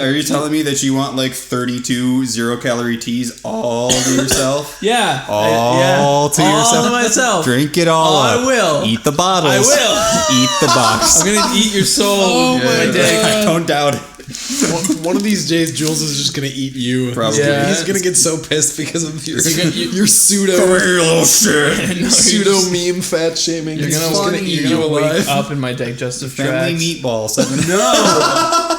Are you telling me that you want like 32 0-calorie teas all to yourself? Yeah. All to yourself? All to myself. Drink it all up. I will. Eat the bottles. I will. Eat the box. I'm going to eat your soul. Oh my dick. I don't doubt it. One of these days, Jules is just gonna eat you. Probably. Yeah. He's gonna get so pissed because of your pseudo Little shit. pseudo meme fat shaming. You're He's going just gonna eat you to wake alive. up in my digestive Family tract. meatball. No.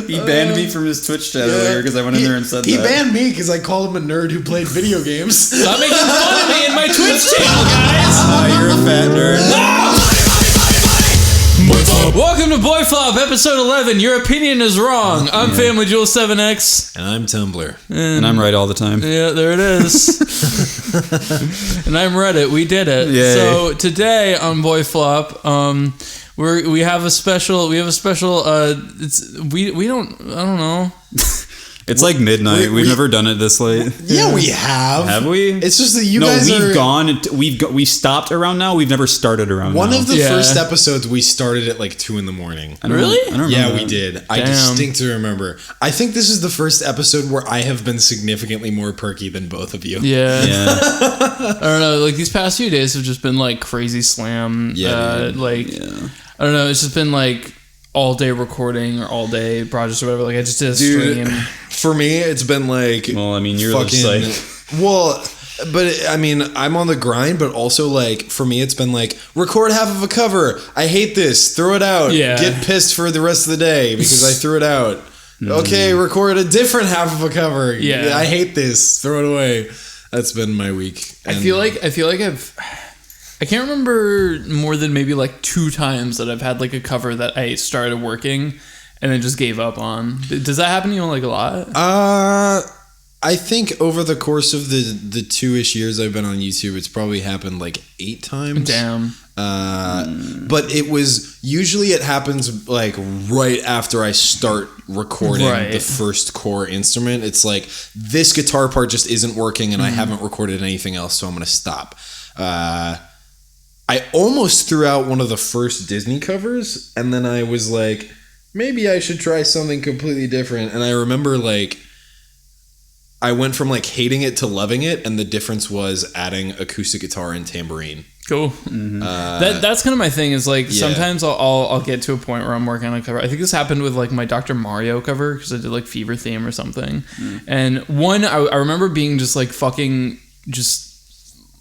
He banned me from his Twitch chat earlier because I went in there and said he that. banned me because I called him a nerd who played video games. Stop making fun of me in my Twitch channel, guys. You're a fat nerd. Welcome to BoyFlop, episode 11. Your opinion is wrong. I'm Family Jewel 7X. And I'm Tumblr. And I'm right all the time. Yeah, there it is. And I'm Reddit. We did it. Yay. So today on BoyFlop, we have a special. I don't know. It's like midnight. We've never done it this late. Yeah, we have. Have we? It's just that you guys we stopped around now. We've never started around One now. of the first episodes, we started at like 2 a.m. Really? I don't Yeah, remember we did. Damn. I distinctly remember. I think this is the first episode where I have been significantly more perky than both of you. Yeah. Yeah. I don't know. Like these past few days have just been like crazy slam. Yeah, dude. I don't know. It's just been like all day recording or all day projects or whatever. Like I just did a stream. For me, it's been like Well, I mean, you're fucking. just like... Well, but I mean, I'm on the grind, but also like for me, it's been like record half of a cover. I hate this. Throw it out. Yeah. Get pissed for the rest of the day because I threw it out. Okay, record a different half of a cover. Yeah. I hate this. Throw it away. That's been my week. I feel like I can't remember more than maybe like 2 times that I've had like a cover that I started working and then just gave up on. Does that happen to you like a lot? I think over the course of the 2-ish years I've been on YouTube, it's probably happened like 8 times. Damn. But it happens like right after I start recording the first core instrument. It's like this guitar part just isn't working and I haven't recorded anything else, so I'm going to stop. I almost threw out one of the first Disney covers, and then I was like, maybe I should try something completely different. And I remember like I went from like hating it to loving it, and the difference was adding acoustic guitar and tambourine. Cool. Mm-hmm. That's kind of my thing. Is like sometimes I'll get to a point where I'm working on a cover. I think this happened with like my Dr. Mario cover because I did like Fever Theme or something. And one I remember being just like fucking just.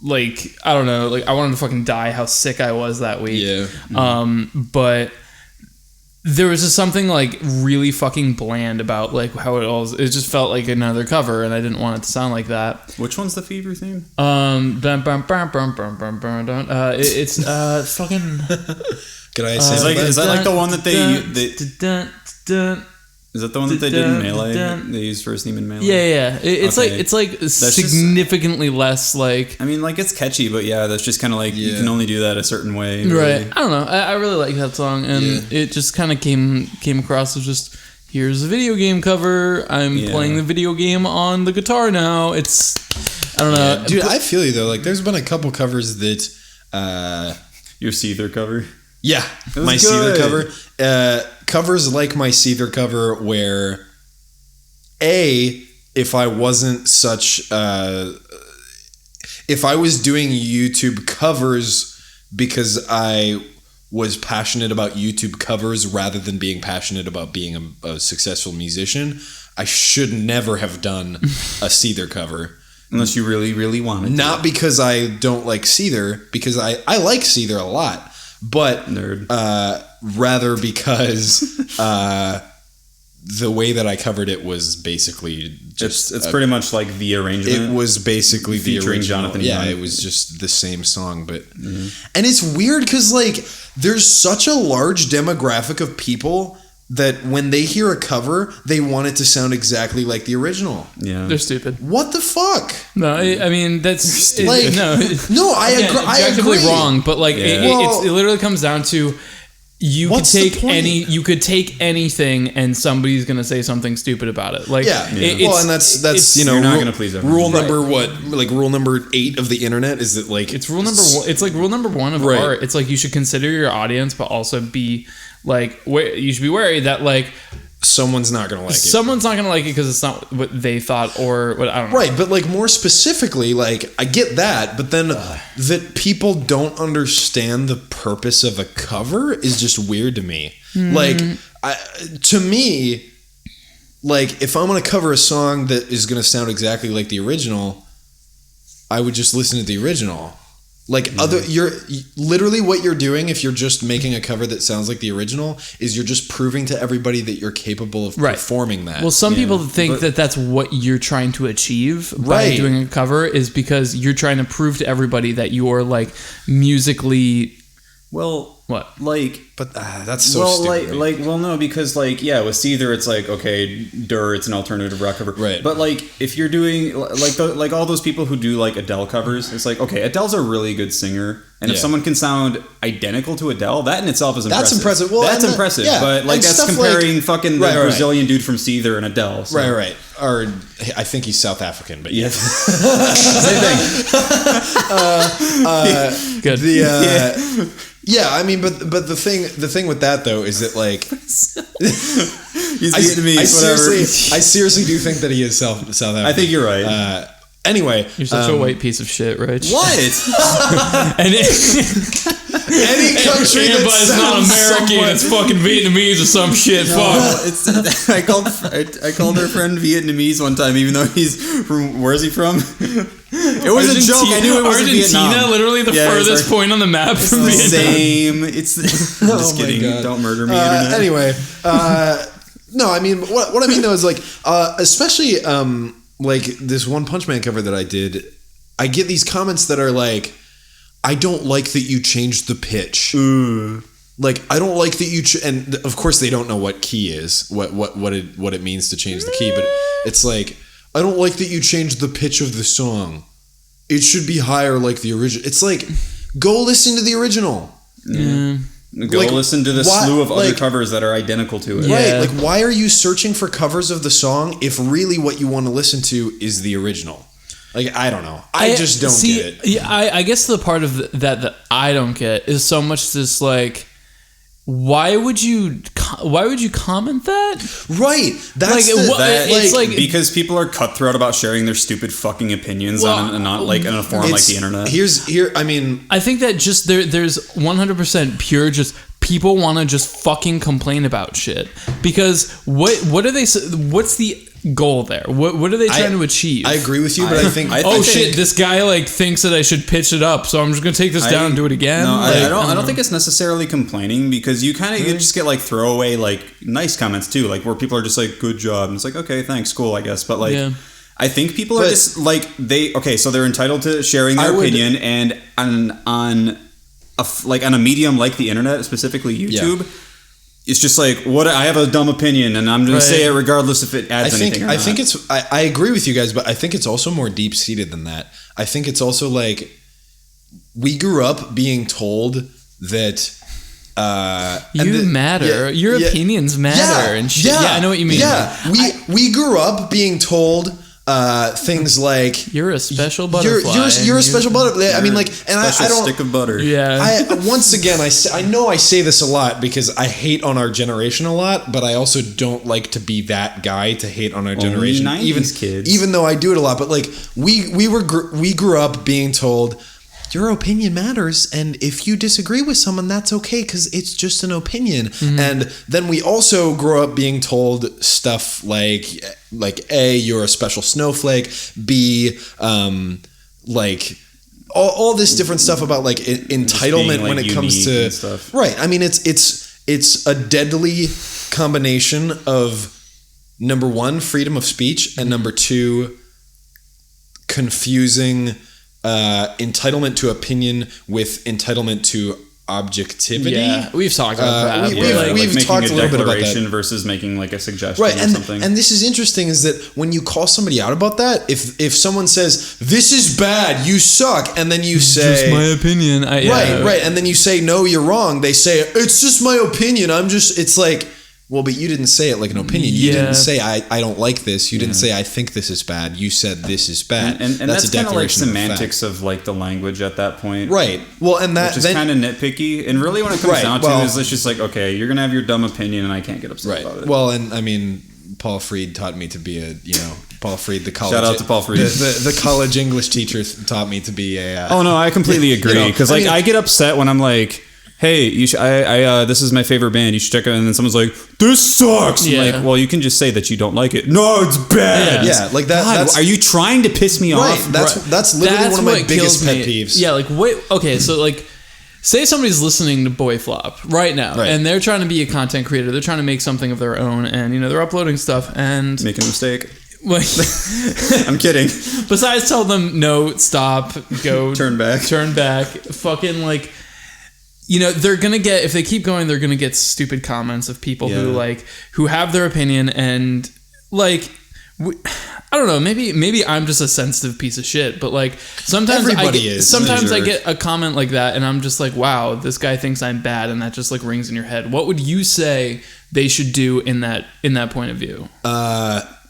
Like, I don't know, like I wanted to fucking die how sick I was that week. Yeah. But there was just something like really fucking bland about like how it just felt like another cover and I didn't want it to sound like that. Which one's the Fever theme? It's fucking Can I say is that like the one that Is that the one that they did in Melee? They used first theme in Melee? Yeah. It's like significantly less like... I mean, like, it's catchy, but yeah, that's just kind of like, you can only do that a certain way. Right. Really. I don't know. I really like that song, and it just kind of came across as just, here's a video game cover. I'm playing the video game on the guitar now. It's... I don't know. Yeah. Dude, I feel you, though. Like, there's been a couple covers that... Your Seether cover? Yeah, my Seether cover. Covers like my Seether cover where, if I wasn't such... if I was doing YouTube covers because I was passionate about YouTube covers rather than being passionate about being a successful musician, I should never have done a Seether cover. Unless you really, really wanted to. Not because I don't like Seether, because I like Seether a lot. But rather because the way that I covered it was basically just... It's pretty much like the arrangement. It was basically the original. Jonathan Yeah, Young. it was just the same song. But and it's weird because like there's such a large demographic of people that when they hear a cover, they want it to sound exactly like the original. Yeah. They're stupid. What the fuck? No, I mean, that's... like, I agree. wrong, but like, it literally comes down to... You could take anything and somebody's gonna say something stupid about it. Like, and that's you're not gonna please everyone. Rule number 8 of the internet is that like it's rule number 1. It's like rule number 1 of art. It's like you should consider your audience, but also be like you should be wary that like someone's not gonna like it. Someone's not gonna like it because it's not what they thought or what I don't know. Right, but like more specifically, like I get that, but then that people don't understand the purpose of a cover is just weird to me. Like, to me, like if I'm gonna cover a song that is gonna sound exactly like the original, I would just listen to the original. Like you're literally what you're doing if you're just making a cover that sounds like the original is you're just proving to everybody that you're capable of performing that. Well, some people think that that's what you're trying to achieve by doing a cover is because you're trying to prove to everybody that you're like musically but that's so stupid. No, because with Seether, it's like, okay, it's an alternative rock cover, right? But like, if you're doing like all those people who do like Adele covers, it's like, okay, Adele's a really good singer, and if someone can sound identical to Adele, that in itself is impressive. That's impressive. Well, that's impressive. Yeah. But like, that's comparing fucking the Brazilian dude from Seether and Adele. So. Right. Or I think he's South African, but yeah, same thing. Good. Yeah, I mean, but the thing with that though is that like he's Vietnamese. I seriously do think that he is South African. I think you're right. Anyway, you're such a white piece of shit, Rich. What? Any country that's not American, it's fucking Vietnamese or some shit. Fuck. I called her friend Vietnamese one time, even though he's from. Where is he from? It was a joke. I knew it was Argentina, Vietnam. Literally the furthest point on the map from Vietnam. Same. It's I'm just kidding. God. Don't murder me. Internet. Anyway, no, I mean what I mean though is like, especially like this One Punch Man cover that I did, I get these comments that are like, I don't like that you changed the pitch. Like I don't like that you and of course they don't know what key is, what it means to change the key, but it's like, I don't like that you changed the pitch of the song. It should be higher like the original. It's like, go listen to the original. Yeah. Go listen to the slew of other covers that are identical to it. Right. Like, why are you searching for covers of the song if really what you want to listen to is the original? Like, I don't know. I just don't get it. Yeah, I guess the part of that I don't get is so much this like, why would you comment that? Right. That's it's like because people are cutthroat about sharing their stupid fucking opinions on in a forum like the internet. I think that just there's 100% pure just people want to just fucking complain about shit because what are they? What's the goal there? What are they trying to achieve? I agree with you, but I think this guy like thinks that I should pitch it up, so I'm just gonna take this down and do it again. No, I don't think it's necessarily complaining because you kind of just get like throwaway like nice comments too, like where people are just like good job and it's like okay thanks cool I guess, but like I think people are just like so they're entitled to sharing their opinion and on a medium like the internet, specifically YouTube. Yeah. It's just like what I have a dumb opinion and I'm going to say it regardless if it adds anything or not. I think it's I agree with you guys, but I think it's also more deep seated than that. I think it's also like we grew up being told that matter. Your opinions matter and shit. Yeah, I know what you mean. Yeah, we grew up being told things like you're a special butterfly. You're a special butterfly. I mean, like, and I don't stick of butter. Yeah. Once again, I know I say this a lot because I hate on our generation a lot, but I also don't like to be that guy to hate on our generation. 90s kids. Even though I do it a lot, but like we grew up being told your opinion matters, and if you disagree with someone, that's okay because it's just an opinion. Mm-hmm. And then we also grow up being told stuff like A, you're a special snowflake, B, like all this different stuff about like entitlement when it comes to stuff. Right. I mean, it's a deadly combination of number one, freedom of speech, and number two, confusing entitlement to opinion with entitlement to objectivity. Yeah, we've talked about that. We've talked a little bit about that versus making like a suggestion or something. And this is interesting is that when you call somebody out about that, if someone says this is bad, you suck, and then you say just my opinion, right, and then you say no, you're wrong. They say it's just my opinion. It's like Well, but you didn't say it like an opinion. You didn't say I don't like this. You didn't say I think this is bad. You said this is bad. And that's kind of like semantics of like the language at that point, right? Well, and that which is kind of nitpicky. And really, when it comes down to it, is it's just like, okay, you're gonna have your dumb opinion, and I can't get upset about it. Well, and I mean, Paul Freed taught me to be Paul Freed, the college. Shout out to Paul Freed. The college English teacher taught me to be a. Oh no, I completely agree because I get upset when I'm like, hey, you should, this is my favorite band. You should check it out. And then someone's like, this sucks. Yeah. I'm like, well, you can just say that you don't like it. No, it's bad. Yeah, like that. God, are you trying to piss me off? That's literally one of my biggest pet peeves. Yeah, like wait, okay, so like, say somebody's listening to BoyFlop right now, and they're trying to be a content creator. They're trying to make something of their own, and they're uploading stuff and making a mistake. Like, I'm kidding. Besides, tell them no, stop, go, turn back, fucking like. They're gonna get, if they keep going, they're gonna get stupid comments of people who have their opinion and like, I don't know, maybe I'm just a sensitive piece of shit, but like sometimes I get a comment like that and I'm just like, wow, this guy thinks I'm bad, and that just like rings in your head. What would you say they should do in that point of view?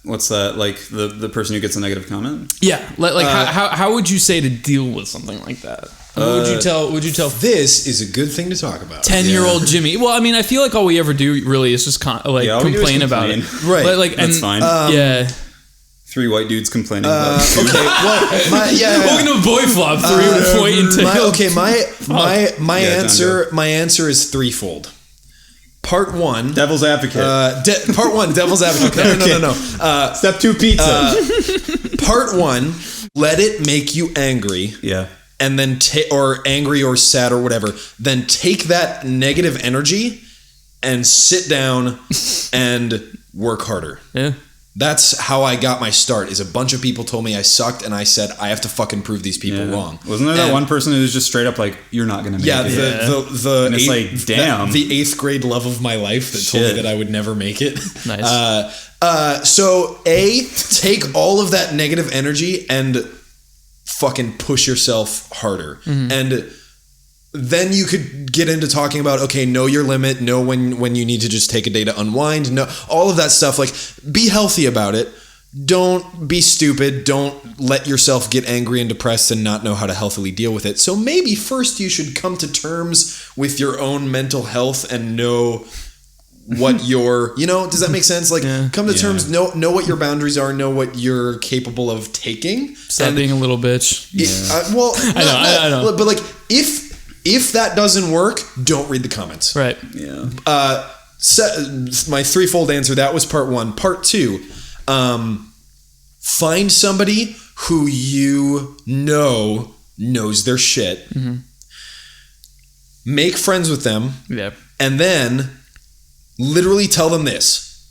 What's that, like the person who gets a negative comment? Yeah, how would you say to deal with something like that? Would you tell? This is a good thing to talk about. 10-year-old Jimmy. Well, I mean, I feel like all we ever do really is just complain about it, right? Like, that's fine. Yeah. 3 white dudes complaining about it. Okay, well, welcome to BoyFlop. 3 white and my answer is threefold. Part 1, devil's advocate. Part 1, devil's advocate. No. Step 2, pizza. Part 1, let it make you angry. Yeah. And then or angry or sad or whatever. Then take that negative energy and sit down and work harder. Yeah. That's how I got my start. Is a bunch of people told me I sucked, and I said I have to fucking prove these people wrong. Wasn't there that one person who was just straight up like, "You're not gonna make it"? The and it's like, damn, the 8th grade love of my life that told me that I would never make it. Nice. So take all of that negative energy and fucking push yourself harder, and then you could get into talking about, okay, know your limit, know when you need to just take a day to unwind, know all of that stuff. Like, be healthy about it. Don't be stupid. Don't let yourself get angry and depressed and not know how to healthily deal with it. So maybe first you should come to terms with your own mental health and know what your, does that make sense? Like, come to terms, know what your boundaries are, know what you're capable of taking. Stop being a little bitch. I know. But like, if that doesn't work, don't read the comments. Right. Yeah. My threefold answer, that was part 1. Part 2, find somebody who knows their shit. Mm-hmm. Make friends with them. Yeah. And then literally tell them this.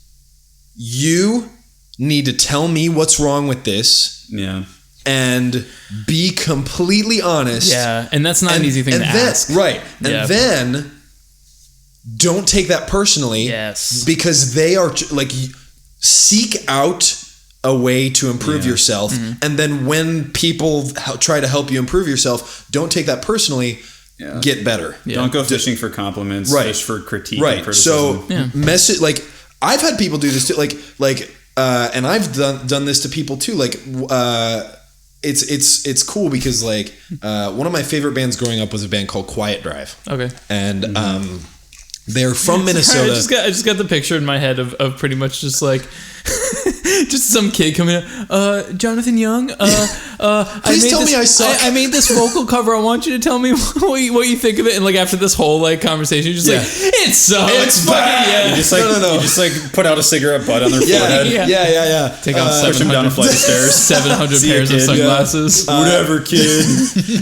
You need to tell me what's wrong with this. Yeah. And be completely honest. Yeah, and that's not an easy thing to ask. Right. And then don't take that personally. Yes. Because they are like, seek out a way to improve yourself. Mm-hmm. And then when people try to help you improve yourself, don't take that personally. Yeah. Get better. Yeah. Don't go fishing for compliments. Right. Fish for critique. Right. And criticism. So message, like, I've had people do this too. Like, and I've done this to people too. Like, it's cool because like one of my favorite bands growing up was a band called Quiet Drive. Okay. And they're from Minnesota. I just got the picture in my head of pretty much just like just some kid coming out. Jonathan Young. Please tell me I suck. I made this vocal cover. I want you to tell me what you think of it. And like after this whole like conversation, you're just like, it sucks. It's bad. Yeah. You just like You just like put out a cigarette butt on their forehead. Yeah. Take out push them down a flight of stairs. 700 pairs of sunglasses. Whatever, kid.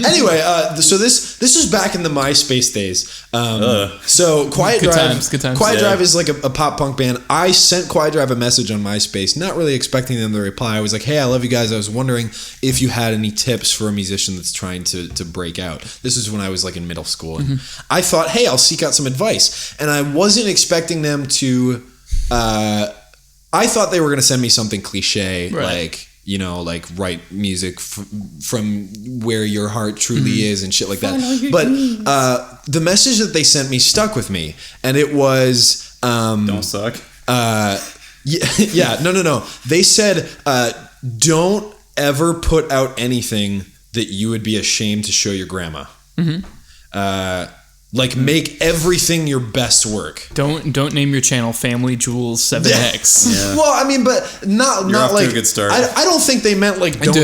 Anyway, so this was back in the MySpace days. So Quiet Drive. Good times. Quiet Drive is like a pop punk band. I sent Quiet Drive a message on MySpace, not really expecting them to reply. I was like, hey, I love you guys. I was wondering if you had any tips for a musician that's trying to break out. This is when I was like in middle school. And I thought, hey, I'll seek out some advice. And I wasn't expecting them to, I thought they were going to send me something cliche, like, like write music from where your heart truly is and shit like that. But the message that they sent me stuck with me. And it was, Don't suck. No. They said, don't ever put out anything that you would be ashamed to show your grandma. Make everything your best work. Don't name your channel Family Jewels 7X. Yeah. Well, I mean, but not off like to a good start. I don't think they meant like don't.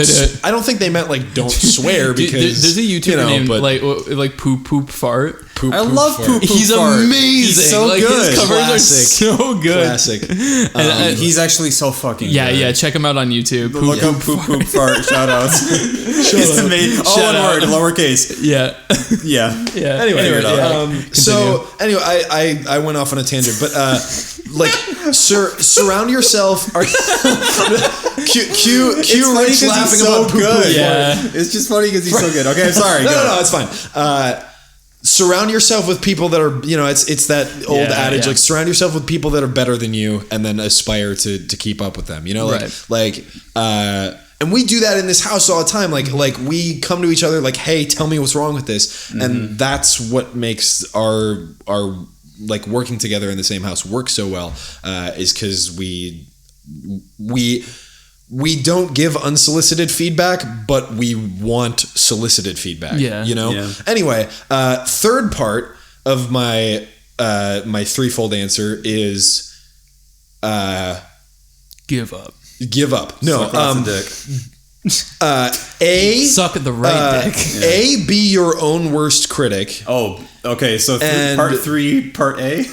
I don't think they meant like don't swear because there's a YouTuber named like Poop Fart. I love Poop. He's amazing. He's so good. His covers are so good. Classic. He's actually so fucking good. Yeah. Check him out on YouTube. Look up Poop Fart. Shout outs. It's amazing. One word, lowercase. Yeah. Anyway, I went off on a tangent, but surround yourself. Q Rich laughing about Poop. Yeah, it's just funny because he's so good. Okay, I'm sorry. No, it's fine. Surround yourself with people that are, it's that old adage, like surround yourself with people that are better than you and then aspire to keep up with them, and we do that in this house all the time. Like we come to each other like, hey, tell me what's wrong with this. And that's what makes our like working together in the same house work so well, is because we don't give unsolicited feedback, but we want solicited feedback. Yeah. Anyway, third part of my my threefold answer is give up. Give up. No. Suck dick. Suck at the right dick. A, be your own worst critic. Oh, okay. So part 3, part A.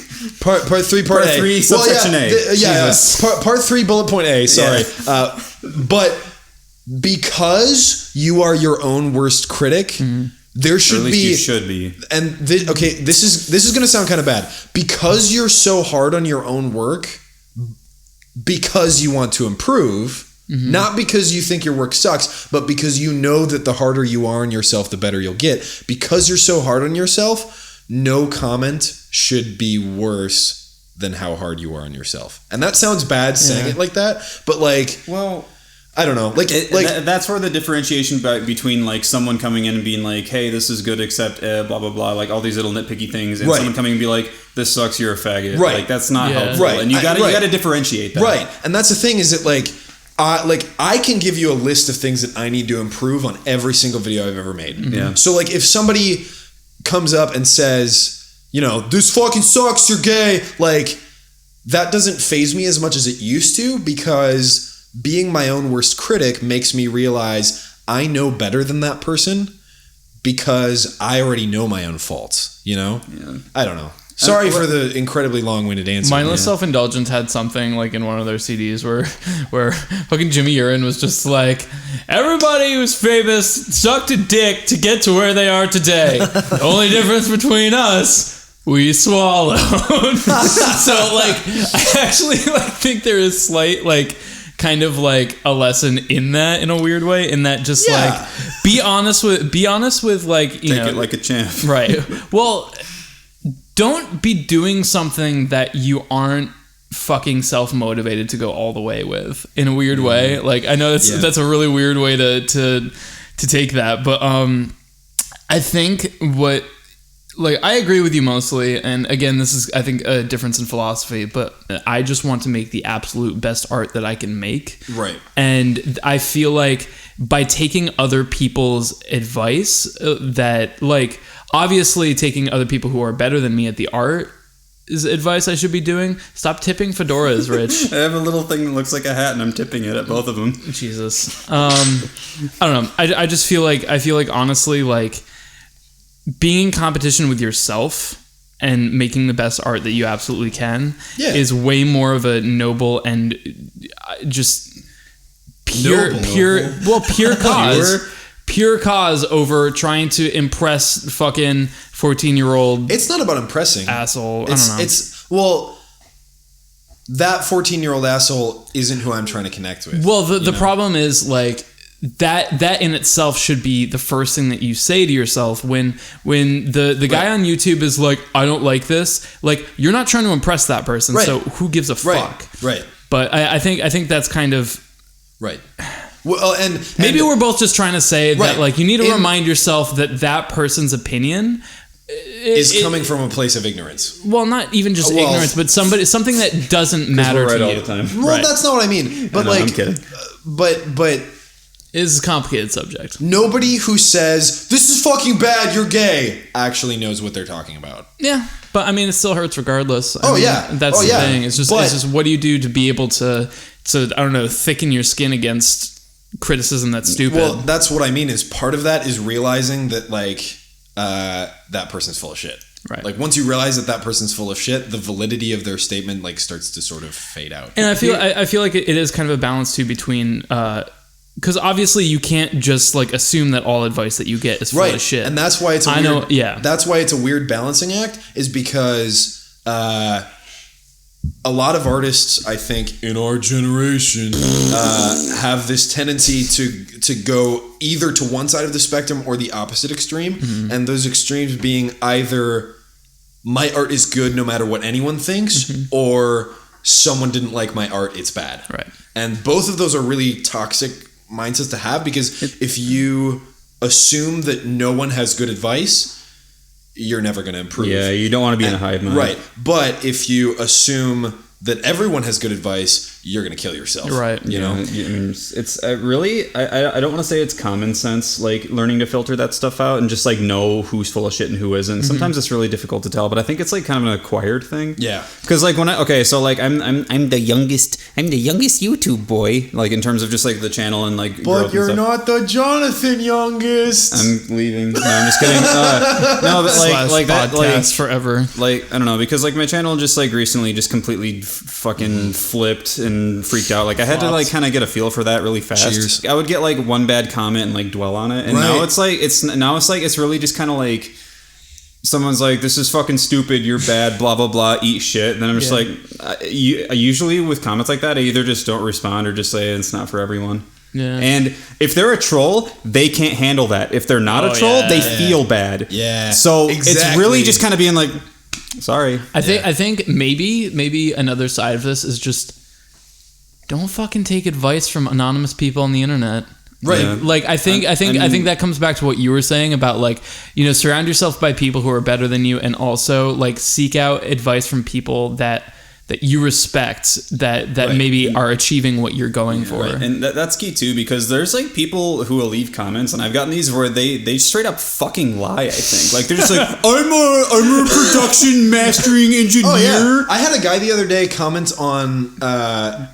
Part 3, part A. 3, subsection A. Part 3, bullet point A. Sorry, but because you are your own worst critic, there should or at least you should be. And this is going to sound kind of bad because you're so hard on your own work. Because you want to improve, not because you think your work sucks, but because you know that the harder you are on yourself, the better you'll get. Because you're so hard on yourself, no comment should be worse than how hard you are on yourself. And that sounds bad saying it like that, but I don't know. That's where the differentiation between like someone coming in and being like, hey, this is good except blah blah blah, like all these little nitpicky things, and someone coming and be like, this sucks, you're a faggot. Right. Like that's not helpful. Right. And you gotta differentiate that. Right. And that's the thing is that I can give you a list of things that I need to improve on every single video I've ever made. Yeah. So if somebody comes up and says, this fucking sucks, you're gay, that doesn't faze me as much as it used to, because being my own worst critic makes me realize I know better than that person because I already know my own faults, Yeah. I don't know. Sorry for the incredibly long-winded answer. Mindless Self-Indulgence had something like in one of their CDs where fucking Jimmy Urine was just like, everybody who's famous sucked a dick to get to where they are today. The only difference between us, we swallowed. So I actually think there is slight kind of a lesson in that, in a weird way, in that just be honest with take it like a champ. Right. Well, don't be doing something that you aren't fucking self-motivated to go all the way with, in a weird way. I know that's a really weird way to take that, but I think I agree with you mostly, and again, this is, I think, a difference in philosophy, but I just want to make the absolute best art that I can make. Right. And I feel like by taking other people's advice, obviously taking other people who are better than me at the art is advice I should be doing. Stop tipping fedoras, Rich. I have a little thing that looks like a hat and I'm tipping it at both of them. Jesus. I don't know. I just feel like honestly, being in competition with yourself and making the best art that you absolutely can is way more of a noble and just pure cause. Pure cause over trying to impress fucking 14-year-old. It's not about impressing. Asshole. I don't know. That 14-year-old asshole isn't who I'm trying to connect with. Well, the problem is that in itself should be the first thing that you say to yourself when the guy on YouTube is like, I don't like this. You're not trying to impress that person, so who gives a fuck? Right. But I think that's kind of right. Well, and maybe we're both just trying to say that you need to remind yourself that person's opinion is coming from a place of ignorance. Well, not even just ignorance, but something that doesn't matter we're to all you. the time. Well, that's not what I mean. But I'm kidding. But It is a complicated subject. nobody who says this is fucking bad, you're gay, actually knows what they're talking about. Yeah, but I mean, it still hurts regardless. Oh, yeah. That's Oh, the yeah. thing. It's just what do you do to be able to I don't know, thicken your skin against criticism that's stupid? Well, that's what I mean. Is part of that is realizing that like that person's full of shit. Right. Like once you realize that person's full of shit, the validity of their statement like starts to sort of fade out. And I feel like it is kind of a balance too between. Because obviously you can't just like assume that all advice that you get is full of shit, and that's why it's that's why it's a weird balancing act. Is because a lot of artists, I think, in our generation, have this tendency to go either to one side of the spectrum or the opposite extreme, and those extremes being either my art is good no matter what anyone thinks, or someone didn't like my art, it's bad. Right. And both of those are really toxic mindsets to have, because if you assume that no one has good advice, you're never going to improve. Yeah, you don't want to be in a hive mind. Right. But if you assume that everyone has good advice, you're going to kill yourself. Right. You know? I mean, it's really, I don't want to say it's common sense, like learning to filter that stuff out and just like know who's full of shit and who isn't. Sometimes it's really difficult to tell, but I think it's like kind of an acquired thing. Yeah. Because like I'm the youngest YouTube boy, like in terms of just like the channel and like. But you're not the Jonathan youngest. I'm leaving. No, I'm just kidding. No, but like that, like forever. Like I don't know, because like my channel just like recently just completely fucking flipped and freaked out. Like I had to like kind of get a feel for that really fast. Cheers. I would get like one bad comment and like dwell on it, and now it's really just kind of like someone's like, this is fucking stupid, you're bad, blah blah blah, eat shit. And then I'm just like, usually with comments like that, I either just don't respond or just say it's not for everyone. Yeah. And if they're a troll, they can't handle that. If they're not a troll, they feel bad. Yeah. So it's really just kind of being like, sorry. I think maybe another side of this is just don't fucking take advice from anonymous people on the internet. Right. Yeah. Like I think that comes back to what you were saying about like, you know, surround yourself by people who are better than you, and also like seek out advice from people that you respect that maybe are achieving what you're going for. Right. And that's key too, because there's like people who will leave comments, and I've gotten these where they straight up fucking lie, I think. Like they're just like, I'm a production mastering engineer. Oh yeah. I had a guy the other day comment on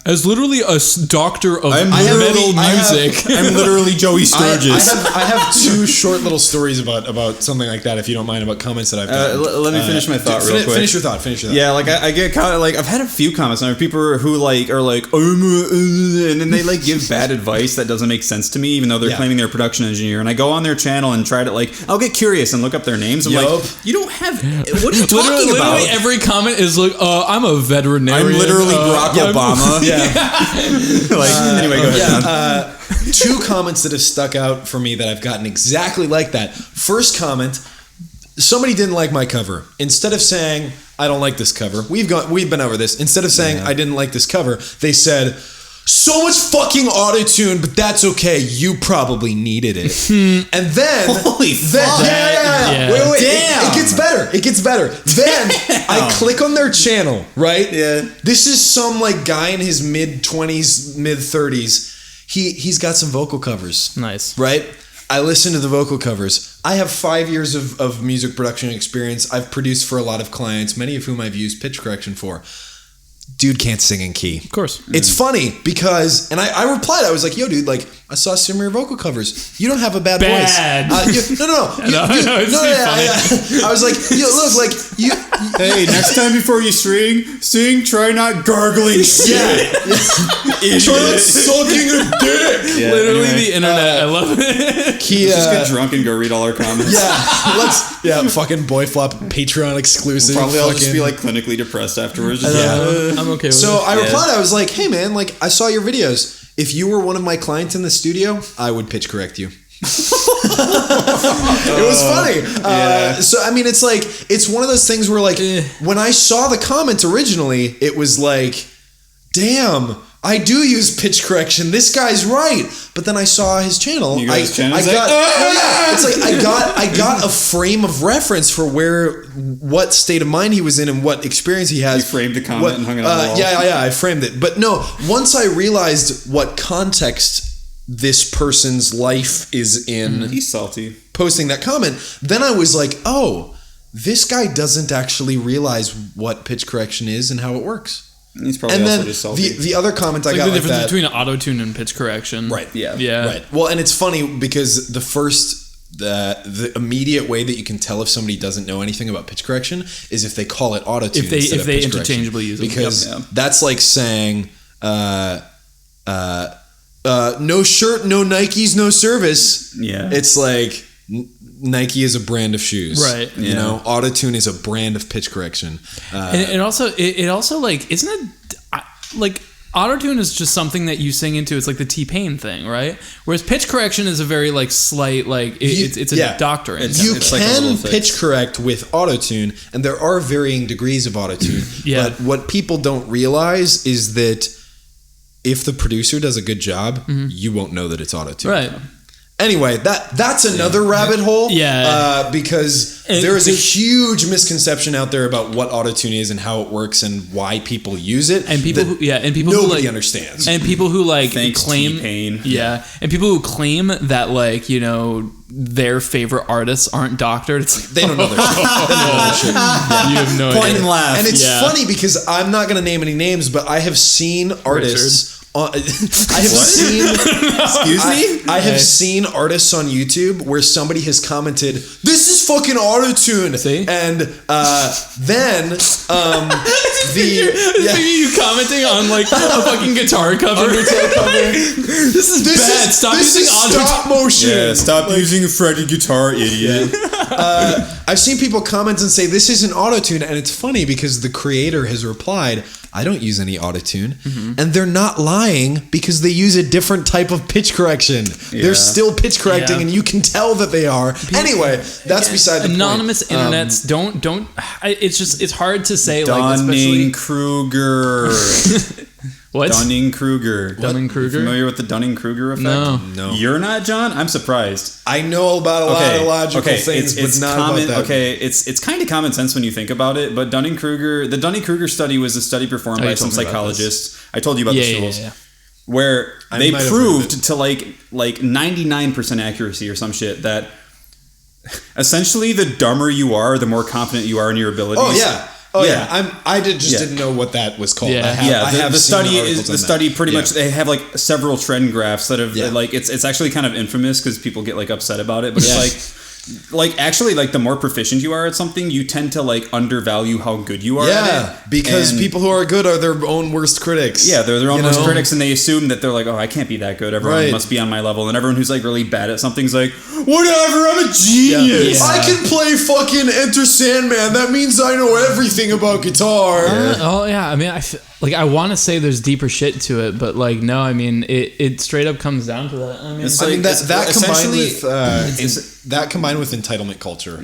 as literally a doctor of metal music. I'm literally Joey Sturgis. I have two short little stories about something like that, if you don't mind, about comments that I've gotten. Let me finish my thought real quick. Finish your thought. Yeah, like I get caught, like I've had a few comments on people who like are like, and then they like give bad advice that doesn't make sense to me, even though they're claiming they're a production engineer. And I go on their channel and try to like, I'll get curious and look up their names. I'm like, you don't have. What are you talking about? Literally every comment is like, I'm a veterinarian. I'm literally Barack Obama. Anyway, go ahead. Two comments that have stuck out for me that I've gotten exactly like that. First comment, somebody didn't like my cover. Instead of saying, I don't like this cover, we've been over this. Instead of saying, I didn't like this cover, they said, so much fucking auto-tune, but that's okay. You probably needed it. And then, holy fuck. Wait, it gets better. Then I click on their channel, right? Yeah. This is some like guy in his mid-20s, mid-30s. He's got some vocal covers. Nice. Right? I listen to the vocal covers. I have 5 years of music production experience. I've produced for a lot of clients, many of whom I've used pitch correction for. Dude can't sing in key. Of course. It's funny because, and I replied, I was like, yo, dude, like, I saw some of your vocal covers. You don't have a bad voice. No. I was like, yo, look, like, you. Hey, next time before you sing, try not gargling shit. Try not sucking a dick. Yeah, literally the internet. I love it. Just get drunk and go read all our comments. Fucking BoyFlop Patreon exclusive. Probably I'll just be like clinically depressed afterwards. I'm okay with it. So I replied, I was like, hey man, like I saw your videos. If you were one of my clients in the studio, I would pitch correct you. It was funny. So I mean, it's like, it's one of those things where like when I saw the comment originally, it was like, damn, I do use pitch correction. This guy's right. But then I saw his channel. You got his channel? I got a frame of reference for what state of mind he was in and what experience he has. You framed the comment and hung it on the wall. Yeah, I framed it. But no, once I realized what context this person's life is in, he's salty. Posting that comment, then I was like, oh, this guy doesn't actually realize what pitch correction is and how it works. He's probably also just salty. The other comment I got the like difference that, between auto-tune and pitch correction. Right. Yeah. Right. Well, and it's funny because the immediate way that you can tell if somebody doesn't know anything about pitch correction is if they call it auto-tune if they interchangeably use it. Because that's like saying no shirt, no Nikes, no service. Yeah. It's like Nike is a brand of shoes, right? You know, auto-tune is a brand of pitch correction, and it also like, isn't it like auto-tune is just something that you sing into? It's like the T-Pain thing, right? Whereas pitch correction is a very like slight, like it's a doctrine. You can pitch correct with auto-tune, and there are varying degrees of auto-tune. But what people don't realize is that if the producer does a good job, you won't know that it's auto-tune. Right. Anyway, that's another rabbit hole. Yeah. Because there is a huge misconception out there about what autotune is and how it works and why people use it. And people nobody understands. And people who like claim T-Pain. And people who claim that like, you know, their favorite artists aren't doctored. It's like, they don't know their shit. You have no idea. Point and laugh. And it's funny because I'm not going to name any names, but I have seen artists. I have seen. Excuse me. I have seen artists on YouTube where somebody has commented, "This is fucking autotune," and then you commenting on like a fucking guitar cover. This is bad. Stop using stop motion. Yeah, stop using a fretted guitar, idiot. I've seen people comment and say this isn't autotune, and it's funny because the creator has replied, I don't use any autotune. And they're not lying because they use a different type of pitch correction. They're still pitch correcting and you can tell that they are. Anyway, that's beside the point. Anonymous internets don't it's hard to say Dunning-Kruger. What? Dunning-Kruger. Dunning-Kruger? Familiar with the Dunning-Kruger effect? No. You're not, John? I'm surprised. I know about a lot of logical things, it's but not common, about that. Okay, it's kind of common sense when you think about it, but the Dunning-Kruger study was a study performed by some psychologists. I told you about the stools. Where they proved to like 99% accuracy or some shit that essentially the dumber you are, the more confident you are in your abilities. I didn't know what that was called. The study pretty much, they have like several trend graphs that have like it's actually kind of infamous because people get like upset about it, but it's like actually like the more proficient you are at something, you tend to like undervalue how good you are at it. Because people who are good are their own worst critics. Yeah, they're their own worst critics, and they assume that they're like, oh, I can't be that good. Everyone must be on my level. And everyone who's like really bad at something's like, whatever, I'm a genius. I can play fucking Enter Sandman. That means I know everything about guitar. I mean, I want to say there's deeper shit to it, but like no, I mean it straight up comes down to that. I mean, that combined with entitlement culture.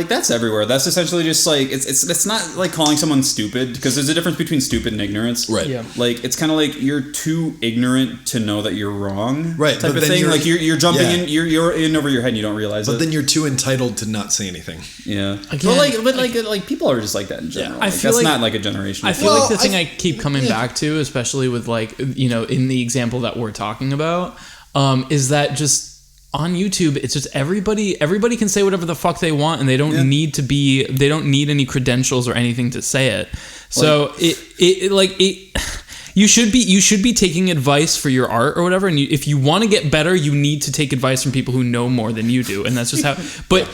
That's everywhere. That's essentially just like it's not like calling someone stupid, because there's a difference between stupid and ignorance. Right. Yeah. Like it's kind of like you're too ignorant to know that you're wrong. Right. Type of thing. Like you're jumping in. You're in over your head and you don't realize it. But then you're too entitled to not say anything. Yeah. Again, But people are just like that in general. I feel that's like, not like a generation. I feel like the thing I keep coming back to, especially with like, you know, in the example that we're talking about, is that just on YouTube, it's just everybody can say whatever the fuck they want, and they don't need any credentials or anything to say it. So you should be taking advice for your art or whatever, and if you want to get better, you need to take advice from people who know more than you do, and that's just how. But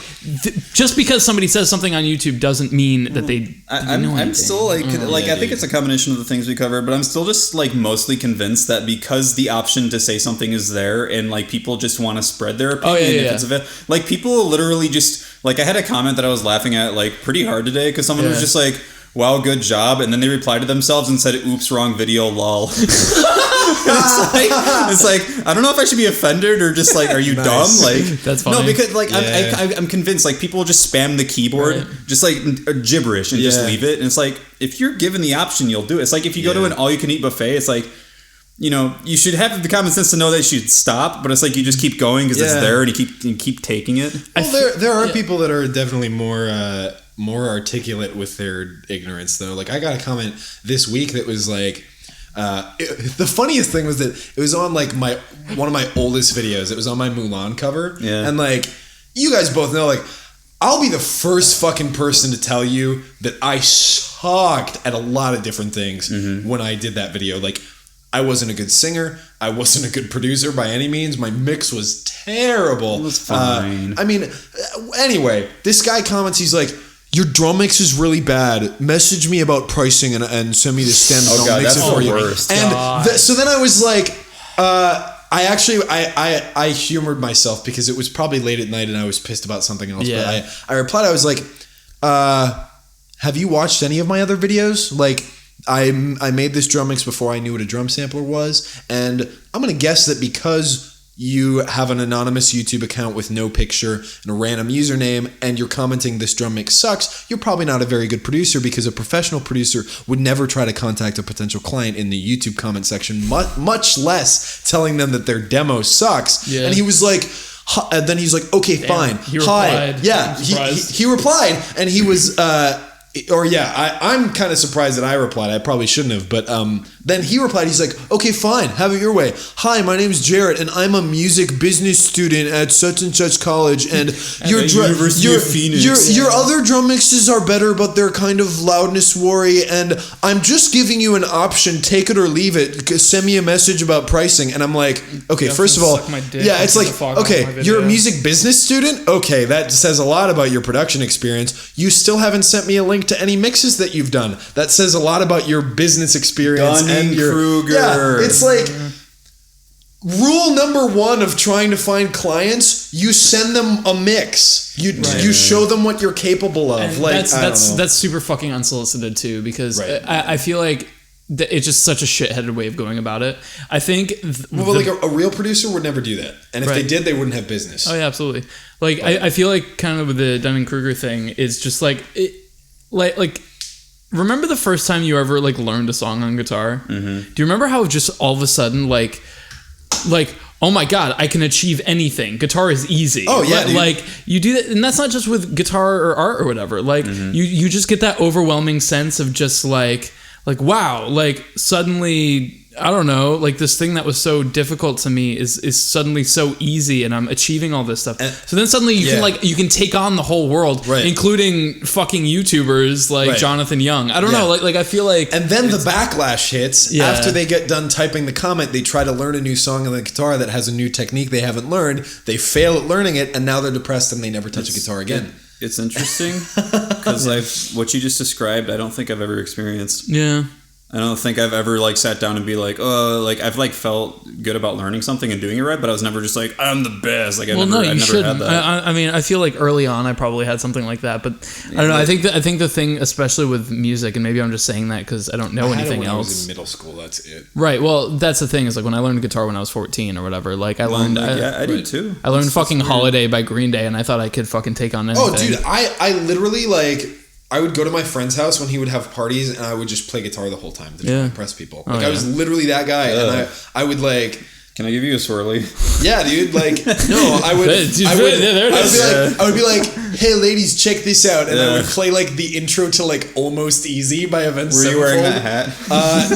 just because somebody says something on YouTube doesn't mean that they know anything. I'm still I think it's a combination of the things we covered, but I'm still just like mostly convinced that because the option to say something is there, and like people just want to spread their opinion. Like people literally just like, I had a comment that I was laughing at like pretty hard today because someone was just like, wow, good job. And then they replied to themselves and said, oops, wrong video, lol. it's like I don't know if I should be offended or just like, are you dumb? Like that's funny. No, because like I'm convinced like people just spam the keyboard, just like gibberish and just leave it. And it's like if you're given the option, you'll do it. It's like if you go to an all-you-can-eat buffet, it's like, you know, you should have the common sense to know that you should stop, but it's like you just keep going because it's there and you keep taking it. Well, there are people that are definitely more articulate with their ignorance, though. Like I got a comment this week that was like, the funniest thing was that it was on like one of my oldest videos. It was on my Mulan cover, and like you guys both know, like I'll be the first fucking person to tell you that I sucked at a lot of different things when I did that video. Like I wasn't a good singer. I wasn't a good producer by any means. My mix was terrible. It was fine. I mean, anyway, this guy comments, he's like, your drum mix is really bad. Message me about pricing and send me the stem. Oh God, that's the worst. And so then I was like, I humored myself because it was probably late at night and I was pissed about something else. Yeah. But I replied, I was like, have you watched any of my other videos? Like, I made this drum mix before I knew what a drum sampler was, and I'm gonna guess that because you have an anonymous YouTube account with no picture and a random username, and you're commenting this drum mix sucks, you're probably not a very good producer, because a professional producer would never try to contact a potential client in the YouTube comment section, much less telling them that their demo sucks. Yeah. And he was like, and then he's like, okay, fine. He replied. Hi. Yeah, he replied, and he was... I'm kind of surprised that I replied. I probably shouldn't have, but then he replied. He's like, okay, fine, have it your way. Hi, my name's Jarrett, and I'm a music business student at such and such college, and your other drum mixes are better, but they're kind of loudness worry, and I'm just giving you an option, take it or leave it. Send me a message about pricing. And I'm like, okay, first of all, it's like, okay, you're a music business student? Okay, that says a lot about your production experience. You still haven't sent me a link to any mixes that you've done. That says a lot about your business experience. Dunning-Kruger. Yeah, it's like rule number one of trying to find clients: you send them a mix. You show them what you're capable of. And like that's super fucking unsolicited too, because I feel like it's just such a shit-headed way of going about it. I think like a real producer would never do that, and if they did, they wouldn't have business. Oh yeah, absolutely. Like I feel like kind of with the Dunning-Kruger thing is just like like remember the first time you ever like learned a song on guitar? Mm-hmm. Do you remember how just all of a sudden like oh my God, I can achieve anything. Guitar is easy. Oh yeah, like you do that, and that's not just with guitar or art or whatever. Like you just get that overwhelming sense of just like wow, like suddenly, I don't know, like this thing that was so difficult to me is suddenly so easy, and I'm achieving all this stuff. So then suddenly you can take on the whole world, including fucking YouTubers like Jonathan Young. I don't know, like I feel like, and then the backlash hits after they get done typing the comment. They try to learn a new song on the guitar that has a new technique they haven't learned. They fail at learning it, and now they're depressed and they never touch a guitar again. It's interesting because what you just described, I don't think I've ever experienced. Yeah. I don't think I've ever like sat down and be like, oh, like I've like felt good about learning something and doing it right, but I was never just like, I'm the best. Like I never had that. I mean, I feel like early on I probably had something like that, but I don't know. I think the thing, especially with music, and maybe I'm just saying that because I don't know anything else. I was in middle school. That's it. Right. Well, that's the thing is like when I learned guitar when I was 14 or whatever. Like I learned. I did too. I learned fucking Holiday by Green Day, and I thought I could fucking take on anything. Oh, dude, I literally like. I would go to my friend's house when he would have parties, and I would just play guitar the whole time to try to impress people. Like I was literally that guy, and I would like. Can I give you a swirly? Yeah, dude. Like, no, I would. I would be like, hey, ladies, check this out, and I would play like the intro to like Almost Easy by Avenged Sevenfold. Were you wearing that hat?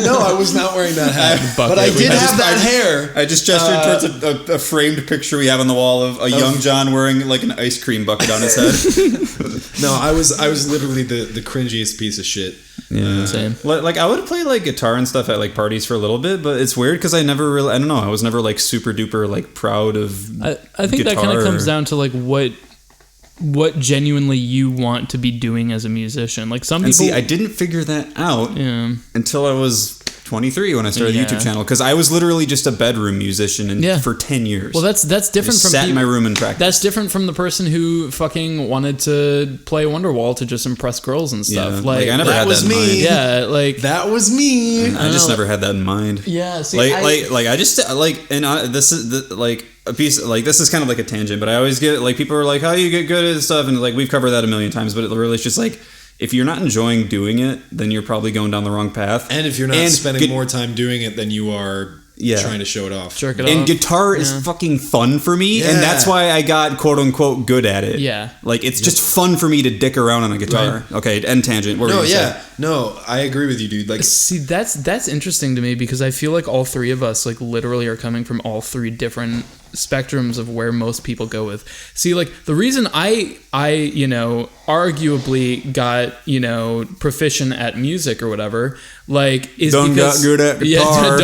No, I was not wearing that hat, but I did have that hair. I just gestured towards a framed picture we have on the wall of a young John wearing like an ice cream bucket on his head. No, I was literally the cringiest piece of shit. Yeah, same. Like I would play like guitar and stuff at like parties for a little bit, but it's weird because I never really, I don't know, I was never like super duper like proud of I think guitar. That kind of comes down to like what genuinely you want to be doing as a musician. Like some people, see, I didn't figure that out until I was 23 when I started the YouTube channel, because I was literally just a bedroom musician for 10 years. Well, that's different from sat in my room and practiced. That's different from the person who fucking wanted to play Wonderwall to just impress girls and stuff. Yeah. Like I never had that in mind. Yeah, like that was me. I just never had that in mind. Yeah, see, I just this is like a piece, like this is kind of like a tangent, but I always get like people are like, how you get good at stuff, and like we've covered that a million times, but it really is just like, if you're not enjoying doing it, then you're probably going down the wrong path. And if you're not spending more time doing it than you are trying to show it off. Jerk it and off. Guitar is fucking fun for me, and that's why I got quote unquote good at it. Yeah. Like it's just fun for me to dick around on a guitar. Right. Okay, end tangent. What were you saying? No, I agree with you, dude. Like, see, that's interesting to me, because I feel like all three of us like literally are coming from all three different spectrums of where most people go with. See, like the reason I arguably got proficient at music or whatever, like is because got good at guitar.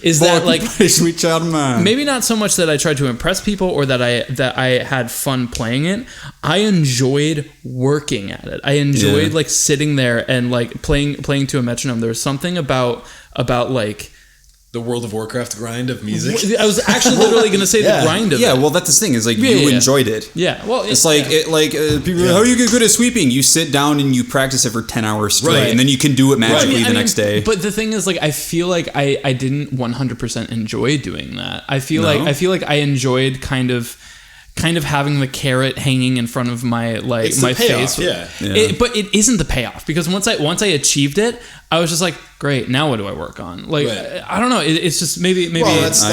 Is that like sweet child of mine? Maybe not so much that I tried to impress people or that I had fun playing it. I enjoyed working at it. I enjoyed like sitting there and like playing to a metronome. There was something about like the World of Warcraft grind of music. I was actually literally going to say the grind of it. Yeah, well, that's the thing is like you enjoyed it. Yeah, well, it's like people are like, how do you get good at sweeping? You sit down and you practice it for 10 hours straight, and then you can do it magically the next day. But the thing is, like, I feel like I didn't 100% enjoy doing that. I feel like I enjoyed kind of having the carrot hanging in front of my face. But it isn't the payoff, because once I achieved it, I was just like, great, now what do I work on? Like, I don't know. It's just maybe. Well, that's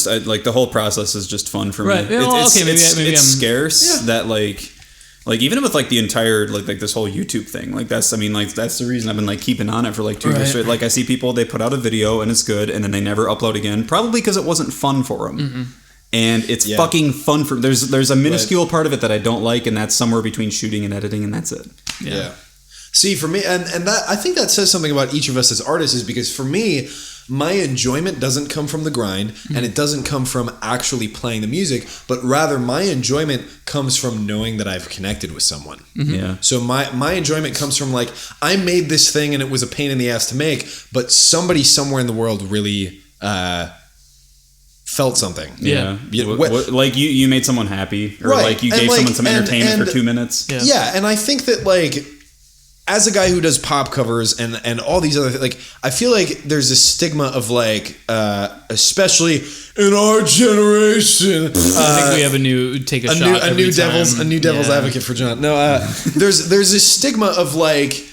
I like the whole process is just fun for me. It's scarce that like even with like the entire like this whole YouTube thing, like that's the reason I've been like keeping on it for like 2 years straight. Like I see people, they put out a video and it's good, and then they never upload again, probably because it wasn't fun for them. Mm-hmm. And it's fucking fun for there's a minuscule part of it that I don't like, and that's somewhere between shooting and editing, and that's it. Yeah. See, for me, and that I think that says something about each of us as artists, is because for me, my enjoyment doesn't come from the grind, and it doesn't come from actually playing the music, but rather my enjoyment comes from knowing that I've connected with someone. Mm-hmm. Yeah. So my enjoyment comes from like, I made this thing and it was a pain in the ass to make, but somebody somewhere in the world really felt something. Yeah. Like you made someone happy, or like you gave someone some entertainment for 2 minutes. Yeah. And I think that like, as a guy who does pop covers and all these other things, like I feel like there's a stigma of like, especially in our generation. I think we have a new devil's advocate for John. No, there's a stigma of like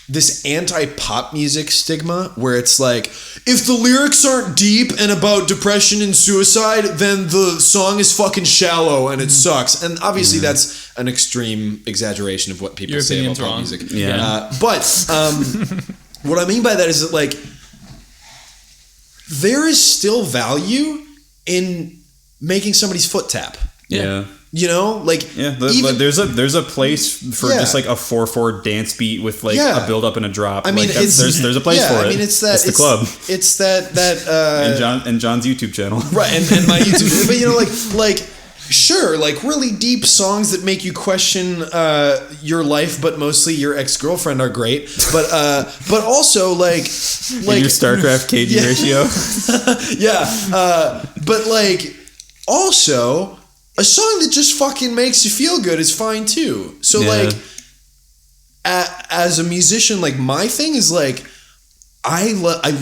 this anti-pop music stigma where it's like, if the lyrics aren't deep and about depression and suicide, then the song is fucking shallow and it sucks. And obviously that's an extreme exaggeration of what people say about pop music. Yeah. But what I mean by that is that like, there is still value in making somebody's foot tap. Yeah. You know, like there's a place for just like a 4/4 dance beat with like a build up and a drop. I mean, like there's a place for it. I mean, it's the club. It's that and John's YouTube channel, right? And my YouTube, but you know, like sure, like really deep songs that make you question your life, but mostly your ex-girlfriend are great. But also like your StarCraft KD ratio, but like also, a song that just fucking makes you feel good is fine too. So like, as a musician, like my thing is like, I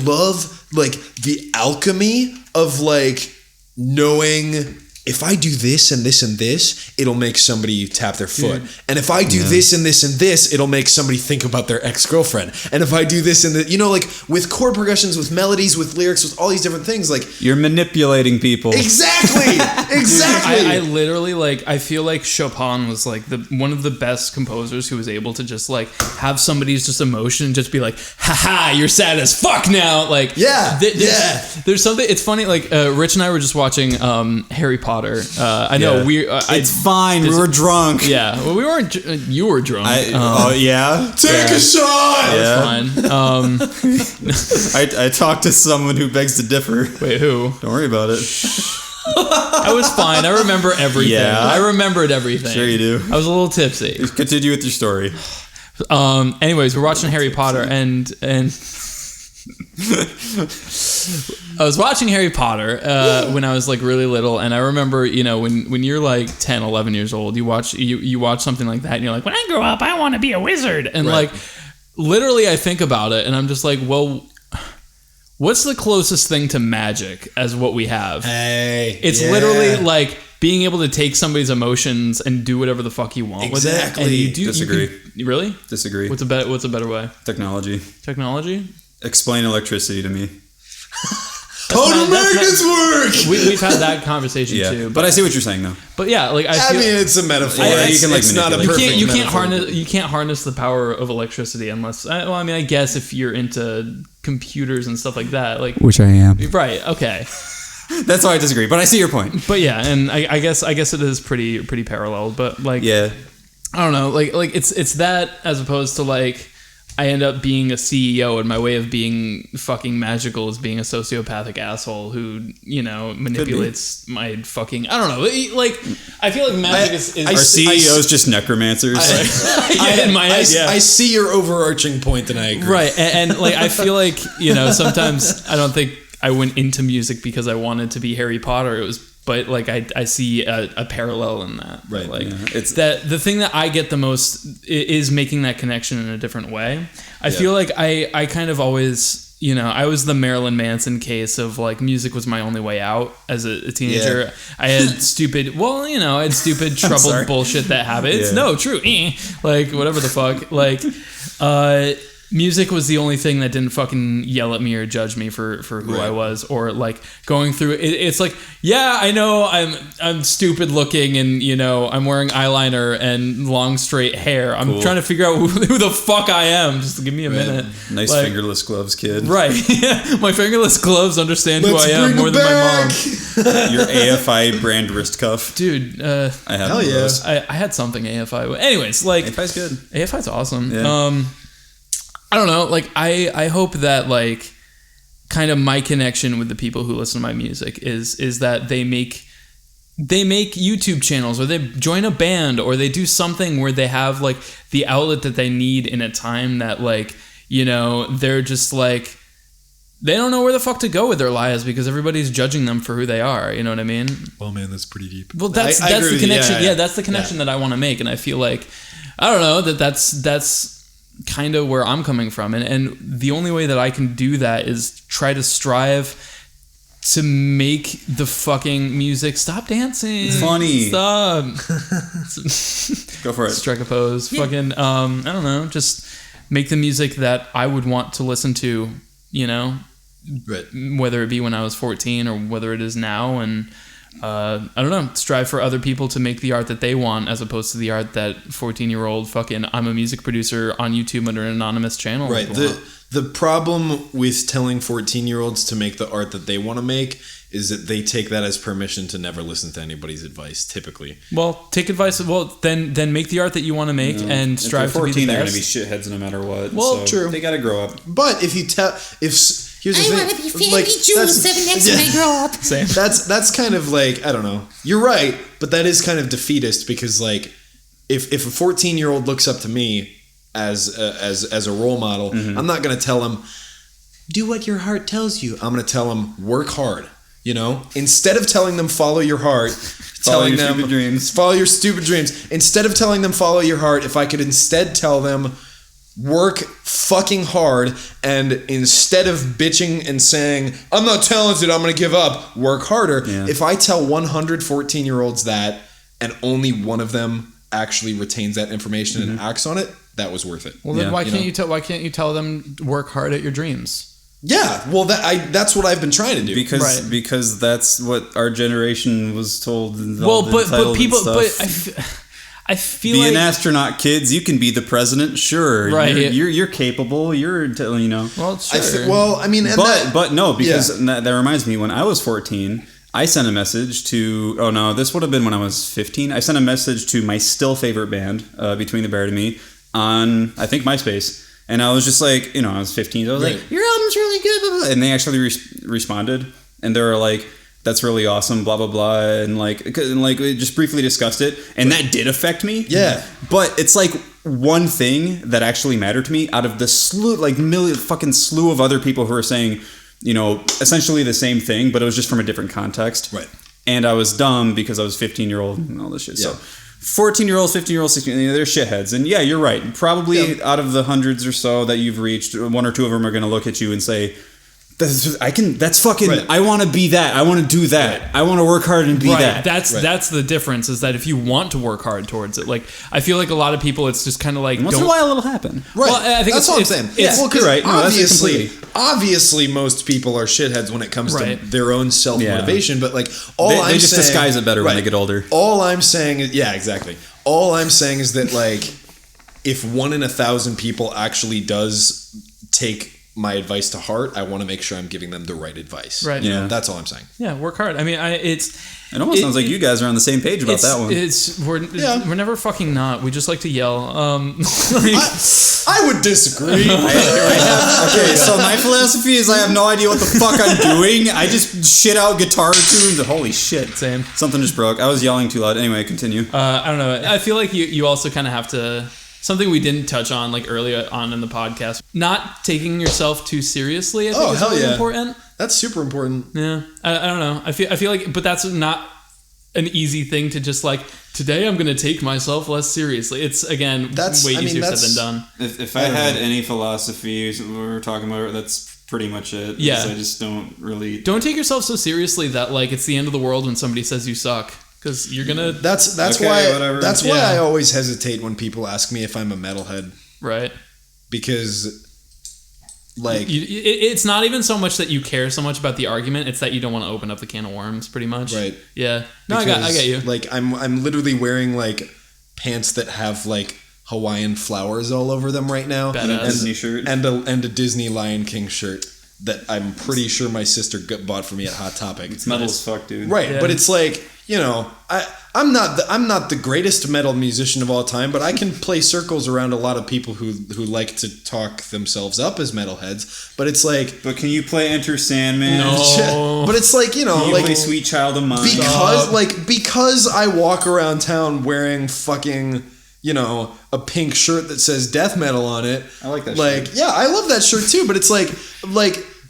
love like the alchemy of like knowing, if I do this and this and this, it'll make somebody tap their foot. And if I do this and this and this, it'll make somebody think about their ex-girlfriend. And if I do this and you know, like with chord progressions, with melodies, with lyrics, with all these different things, like you're manipulating people. Exactly. Exactly. I literally like, I feel like Chopin was like one of the best composers who was able to just like have somebody's just emotion and just be like, haha, you're sad as fuck now. Like, there's something, it's funny. Like, Rich and I were just watching Harry Potter. I know it's fine. We were drunk. Yeah, well, we weren't. You were drunk. Take a shot. Yeah, fine. I talked to someone who begs to differ. Wait, who? Don't worry about it. I was fine. I remember everything. Yeah, I remembered everything. Sure you do. I was a little tipsy. Continue with your story. Anyways, we're watching Harry Potter and I was watching Harry Potter when I was like really little, and I remember, you know, when you're like 10, 11 years old, you watch something like that and you're like, when I grow up I want to be a wizard, and like literally I think about it and I'm just like, well, what's the closest thing to magic as what we have? It's literally like being able to take somebody's emotions and do whatever the fuck you want with it. And you do, disagree. Really? Disagree. What's a better way? Technology. Explain electricity to me. How do magnets work? We've had that conversation too. But I see what you're saying though. But yeah, like I mean, it's a metaphor. It's not a perfect metaphor. You can't harness the power of electricity unless. Well, I mean, I guess if you're into computers and stuff like that, like which I am. Right. Okay. That's why I disagree. But I see your point. But yeah, and I guess it is pretty parallel. But like, I don't know. Like it's that as opposed to like, I end up being a CEO, and my way of being fucking magical is being a sociopathic asshole who, you know, manipulates my fucking. I don't know. Like, I feel like magic is our CEOs just necromancers. I see your overarching point, and I agree. Right, and like I feel like, you know, sometimes I don't think I went into music because I wanted to be Harry Potter. It was. But like I see a parallel in that, right? Like it's that the thing that I get the most is making that connection in a different way. I feel like I kind of always, you know, I was the Marilyn Manson case of like music was my only way out as a teenager. Yeah. I had stupid troubled bullshit that habits. No, true, like whatever the fuck, like. Music was the only thing that didn't fucking yell at me or judge me for who I was, or like going through it. It's like, yeah, I know I'm stupid looking, and you know I'm wearing eyeliner and long straight hair. I'm trying to figure out who the fuck I am. Just give me a minute. Nice like, fingerless gloves, kid. Right? Yeah, my fingerless gloves understand who I am more than my mom. Your AFI brand wrist cuff, dude. I had one of those. I had something AFI. Anyways, like AFI's good. AFI's awesome. Yeah. I don't know, like I hope that like kind of my connection with the people who listen to my music is that they make YouTube channels, or they join a band, or they do something where they have like the outlet that they need in a time that, like, you know, they're just like, they don't know where the fuck to go with their lives because everybody's judging them for who they are. You know what I mean? Well, man, that's pretty deep. Well, that's the connection. Yeah, that's the connection that I want to make, and I feel like, I don't know, that's kind of where I'm coming from, and the only way that I can do that is try to strive to make the fucking music. Stop dancing. It's funny. Stop. Go for it. Strike a pose. Yeah. Fucking I don't know, just make the music that I would want to listen to, you know, right, whether it be when I was 14 or whether it is now, and I don't know, strive for other people to make the art that they want as opposed to the art that 14-year-old fucking I'm a music producer on YouTube under an anonymous channel. Right. The problem with telling 14-year-olds to make the art that they want to make is that they take that as permission to never listen to anybody's advice, typically. Well, take advice. Well, then make the art that you want to make and strive to be the best. They're going to be shitheads no matter what. Well, so true. They got to grow up. But if you tell... Here's the thing. I want to be Fanny Jules 7X when I grow up. Same. That's kind of like, I don't know. You're right, but that is kind of defeatist because, like, if a 14-year-old looks up to me as a role model, I'm not going to tell him, do what your heart tells you. I'm going to tell him, work hard. You know, instead of telling them follow your heart, follow your stupid dreams. Instead of telling them follow your heart, if I could instead tell them work fucking hard, and instead of bitching and saying I'm not talented, I'm gonna give up, work harder. Yeah. If I tell 100 14-year-olds that, and only one of them actually retains that information and acts on it, that was worth it. Well, then why can't you tell them work hard at your dreams? Yeah, well, that's what I've been trying to do. Because that's what our generation was told. Well, but people, I feel be an astronaut, kids. You can be the president, sure. Right, you're capable. You're, you know. Well, sure. But no, because that reminds me. When I was 14, I sent a message to. Oh no, this would have been when I was 15. I sent a message to my still favorite band, Between the Bear to Me, on I think MySpace. And I was just like, you know, I was 15. So I was like, your album's really good. Blah, blah. And they actually responded. And they were like, that's really awesome, blah blah blah, and we just briefly discussed it, and that did affect me. Yeah, but it's like one thing that actually mattered to me out of the slew of other people who are saying, you know, essentially the same thing, but it was just from a different context. Right. And I was dumb because I was 15-year-old and all this shit. Yeah. So 14-year-olds, 15-year-olds, 16, they're shitheads. And yeah, you're right. Probably out of the hundreds or so that you've reached, one or two of them are going to look at you and say, that's fucking, right. I want to be that. I want to do that. Right. I want to work hard and be that. That's the difference, is that if you want to work hard towards it, like, I feel like a lot of people, it's just kind of like, once in a while it'll happen. Right. Well, I think that's what I'm saying. You're right. No, obviously most people are shitheads when it comes to their own self-motivation, but like, they just disguise it better when they get older. All I'm saying is, exactly. All I'm saying is that, like, if 1 in 1,000 people actually does take my advice to heart, I want to make sure I'm giving them the right advice. Right. You know, that's all I'm saying. Yeah, work hard. I mean, it almost sounds like you guys are on the same page about that one. We're never fucking not. We just like to yell. I would disagree. Okay, so my philosophy is I have no idea what the fuck I'm doing. I just shit out guitar tunes. Holy shit. Same. Something just broke. I was yelling too loud. Anyway, continue. I don't know. I feel like you also kind of have to... Something we didn't touch on, like, early on in the podcast. Not taking yourself too seriously, I think, is really important. That's super important. Yeah. I don't know. I feel like... But that's not an easy thing to just, like, today I'm going to take myself less seriously. It's, again, way easier said than done. If I had any philosophies we were talking about, that's pretty much it. Yeah. I just don't really... Don't take yourself so seriously that, like, it's the end of the world when somebody says you suck. Because you're gonna. That's okay, why. Whatever. That's why I always hesitate when people ask me if I'm a metalhead. Right. Because, like, it's not even so much that you care so much about the argument; it's that you don't want to open up the can of worms. Pretty much. Right. Yeah. No, because, I get you. Like, I'm literally wearing, like, pants that have, like, Hawaiian flowers all over them right now. Badass. Disney shirt. And a Disney Lion King shirt that I'm pretty sure my sister bought for me at Hot Topic. It's metal as fuck, dude. Right, yeah. But it's like, you know, I'm not the greatest metal musician of all time, but I can play circles around a lot of people who like to talk themselves up as metalheads. But it's like, but can you play Enter Sandman? No. But it's like, you know, can you like play Sweet Child of Mine. Because I walk around town wearing fucking, you know, a pink shirt that says death metal on it. I like that shirt. Yeah, I love that shirt too, but it's like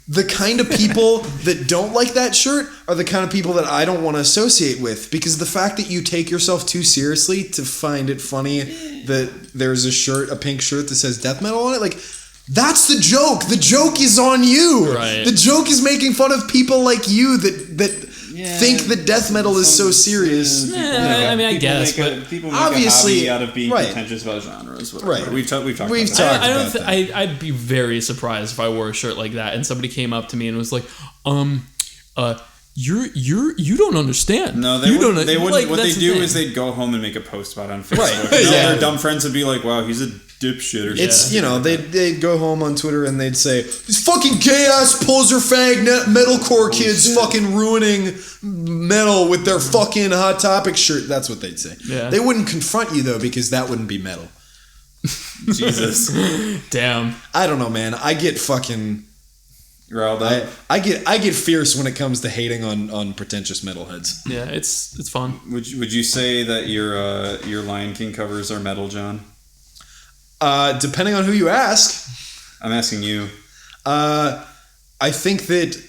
the kind of people that don't like that shirt are the kind of people that I don't want to associate with, because the fact that you take yourself too seriously to find it funny that there's a pink shirt that says death metal on it, like, that's the joke. The joke is on you. Right. The joke is making fun of people like you that think that death metal is so serious. Yeah, I mean, I guess, but people make obviously a hobby out of being pretentious about genres. Whatever. Right. We've talked about that. I'd be very surprised if I wore a shirt like that and somebody came up to me and was like, you don't understand. No, they wouldn't. Like, what they do is they'd go home and make a post about it on Facebook. Right. And their dumb friends would be like, wow, he's a dipshit or something. It's, you know, they'd go home on Twitter and they'd say, these fucking gay-ass poser fag metalcore kids fucking ruining metal with their fucking Hot Topic shirt. That's what they'd say. Yeah. They wouldn't confront you, though, because that wouldn't be metal. Jesus. Damn. I don't know, man. I get fucking... riled up. I get fierce when it comes to hating on pretentious metalheads. Yeah, it's fun. Would you say that your Lion King covers are metal, John? Depending on who you ask. I'm asking you. I think that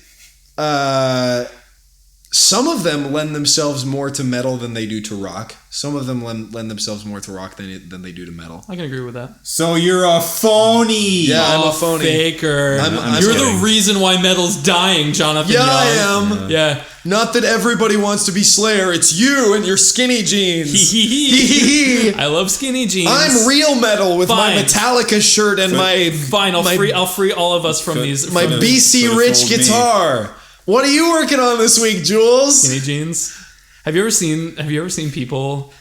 some of them lend themselves more to metal than they do to rock. Some of them lend themselves more to rock than they do to metal. I can agree with that. So you're a phony. Yeah, I'm a phony. Faker. You're the reason why metal's dying, Jonathan. Yeah, Young. I am. Yeah. Not that everybody wants to be Slayer. It's you and your skinny jeans. I love skinny jeans. I'm real metal with my Metallica shirt and my... Fine, I'll free all of us from these. My BC Rich guitar. Me. What are you working on this week, Jules? Skinny jeans. Have you ever seen people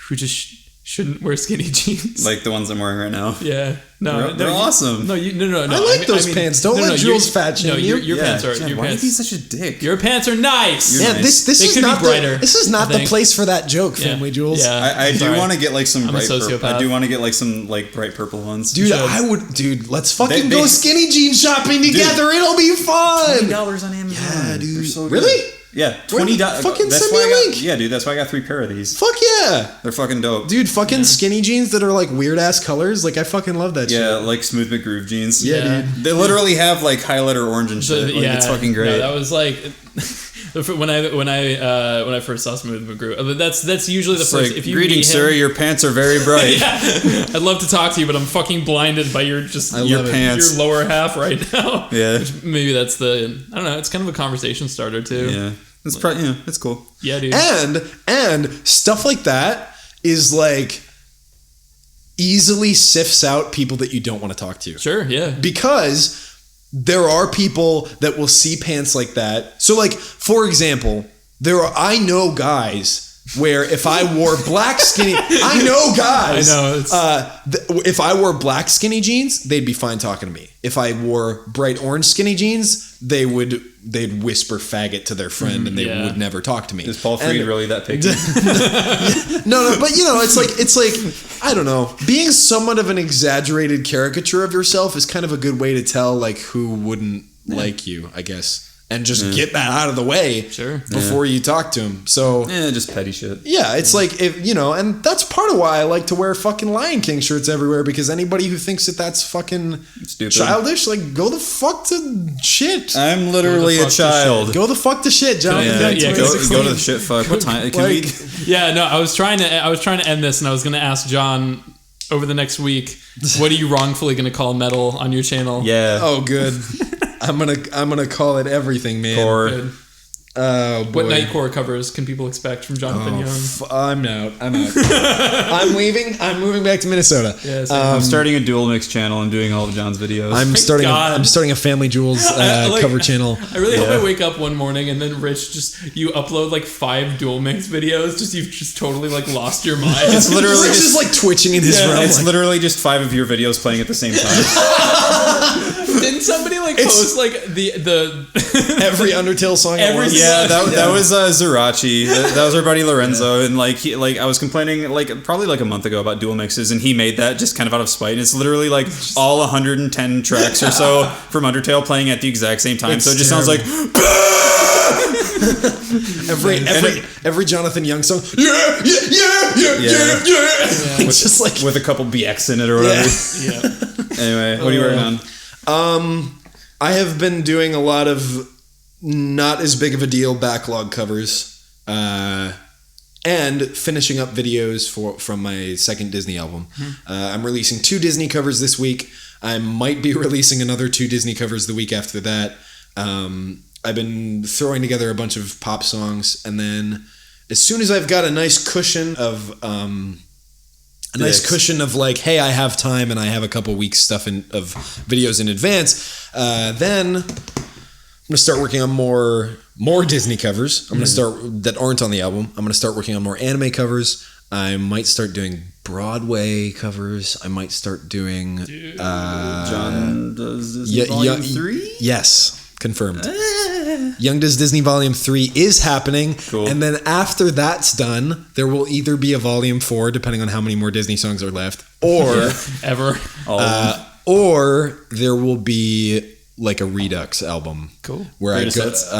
who just shouldn't wear skinny jeans? Like the ones I'm wearing right now. Yeah. No, they're awesome. No. I like those pants. Don't let Jules fat shame you. Your pants are. Jen, why are you being such a dick? Your pants are nice. Yeah, this is not brighter. This is not the place for that joke, family, Jules. Yeah, I do want to get like some bright purple. I do want to get like some like bright purple ones. Dude, let's fucking go skinny jean shopping together. It'll be fun. $20 on Amazon. Yeah, dude. So really? Yeah, $20. Fucking send me a link. Yeah, dude, that's why I got 3 pair of these. Fuck yeah. They're fucking dope. Dude, fucking skinny jeans that are like weird ass colors. Like I fucking love that shit. Yeah, like Smooth McGroove jeans. Yeah, dude. They literally have like highlighter orange and shit. Like, it's fucking great. No, that was like when I first saw Smooth McGrew. But that's usually the first. Like, if you greetings, sir. Your pants are very bright. Yeah. I'd love to talk to you, but I'm fucking blinded by your pants, your lower half right now. Yeah, which maybe that's the I don't know. It's kind of a conversation starter too. Yeah, it's probably it's cool. Yeah, dude. And stuff like that is like easily sifts out people that you don't want to talk to. Sure, yeah. Because there are people that will see pants like that. So like, for example, I know guys where if I wore black skinny, I know guys. I know. If I wore black skinny jeans, they'd be fine talking to me. If I wore bright orange skinny jeans, they'd whisper faggot to their friend and they would never talk to me. Is Paul Freed really that picky? No, but it's like I don't know. Being somewhat of an exaggerated caricature of yourself is kind of a good way to tell like who wouldn't like you, I guess. And just get that out of the way before you talk to him. So just petty shit. Yeah, it's like if and that's part of why I like to wear fucking Lion King shirts everywhere, because anybody who thinks that that's fucking stupid, childish, like go the fuck to shit. I'm literally a child. Go the fuck to shit, John. Go to the shit fuck. What time? Can we? Yeah, no. I was trying to end this, and I was going to ask John over the next week, what are you wrongfully going to call metal on your channel? Yeah. Oh, good. I'm gonna call it everything, man. Core. What Nightcore covers can people expect from Jonathan Young? I'm out. I'm leaving. I'm moving back to Minnesota. Yeah, I'm starting a dual mix channel and doing all of John's videos. I'm starting a Family Jewels cover channel. I really hope I wake up one morning and then Rich you upload like 5 dual mix videos. You've just totally like lost your mind. It's literally just like twitching in his room. It's literally just 5 of your videos playing at the same time. Didn't somebody post like the every Undertale song? Yeah, that was Zerachi. That was our buddy Lorenzo, and I was complaining probably a month ago about dual mixes, and he made that just kind of out of spite. And it's literally all 110 tracks or so from Undertale playing at the exact same time. So it just sounds like every Jonathan Young song. Yeah. It's just like with a couple BX in it or whatever. Yeah. Anyway, what are you working on? I have been doing a lot of not as big of a deal backlog covers, and finishing up videos from my second Disney album. I'm releasing 2 Disney covers this week. I might be releasing another 2 Disney covers the week after that. I've been throwing together a bunch of pop songs, and then as soon as I've got a nice cushion of hey, I have time and I have a couple weeks stuff of videos in advance, then I'm gonna start working on more Disney covers. I'm gonna start that aren't on the album. I'm gonna start working on more anime covers. I might start doing Broadway covers. I might start doing John does Disney Volume 3? Yes, confirmed. Young Does Disney Volume 3 is happening. Cool. And then after that's done, there will either be a Volume 4, depending on how many more Disney songs are left, or ever, or there will be like a Redux album. Cool. Where greatest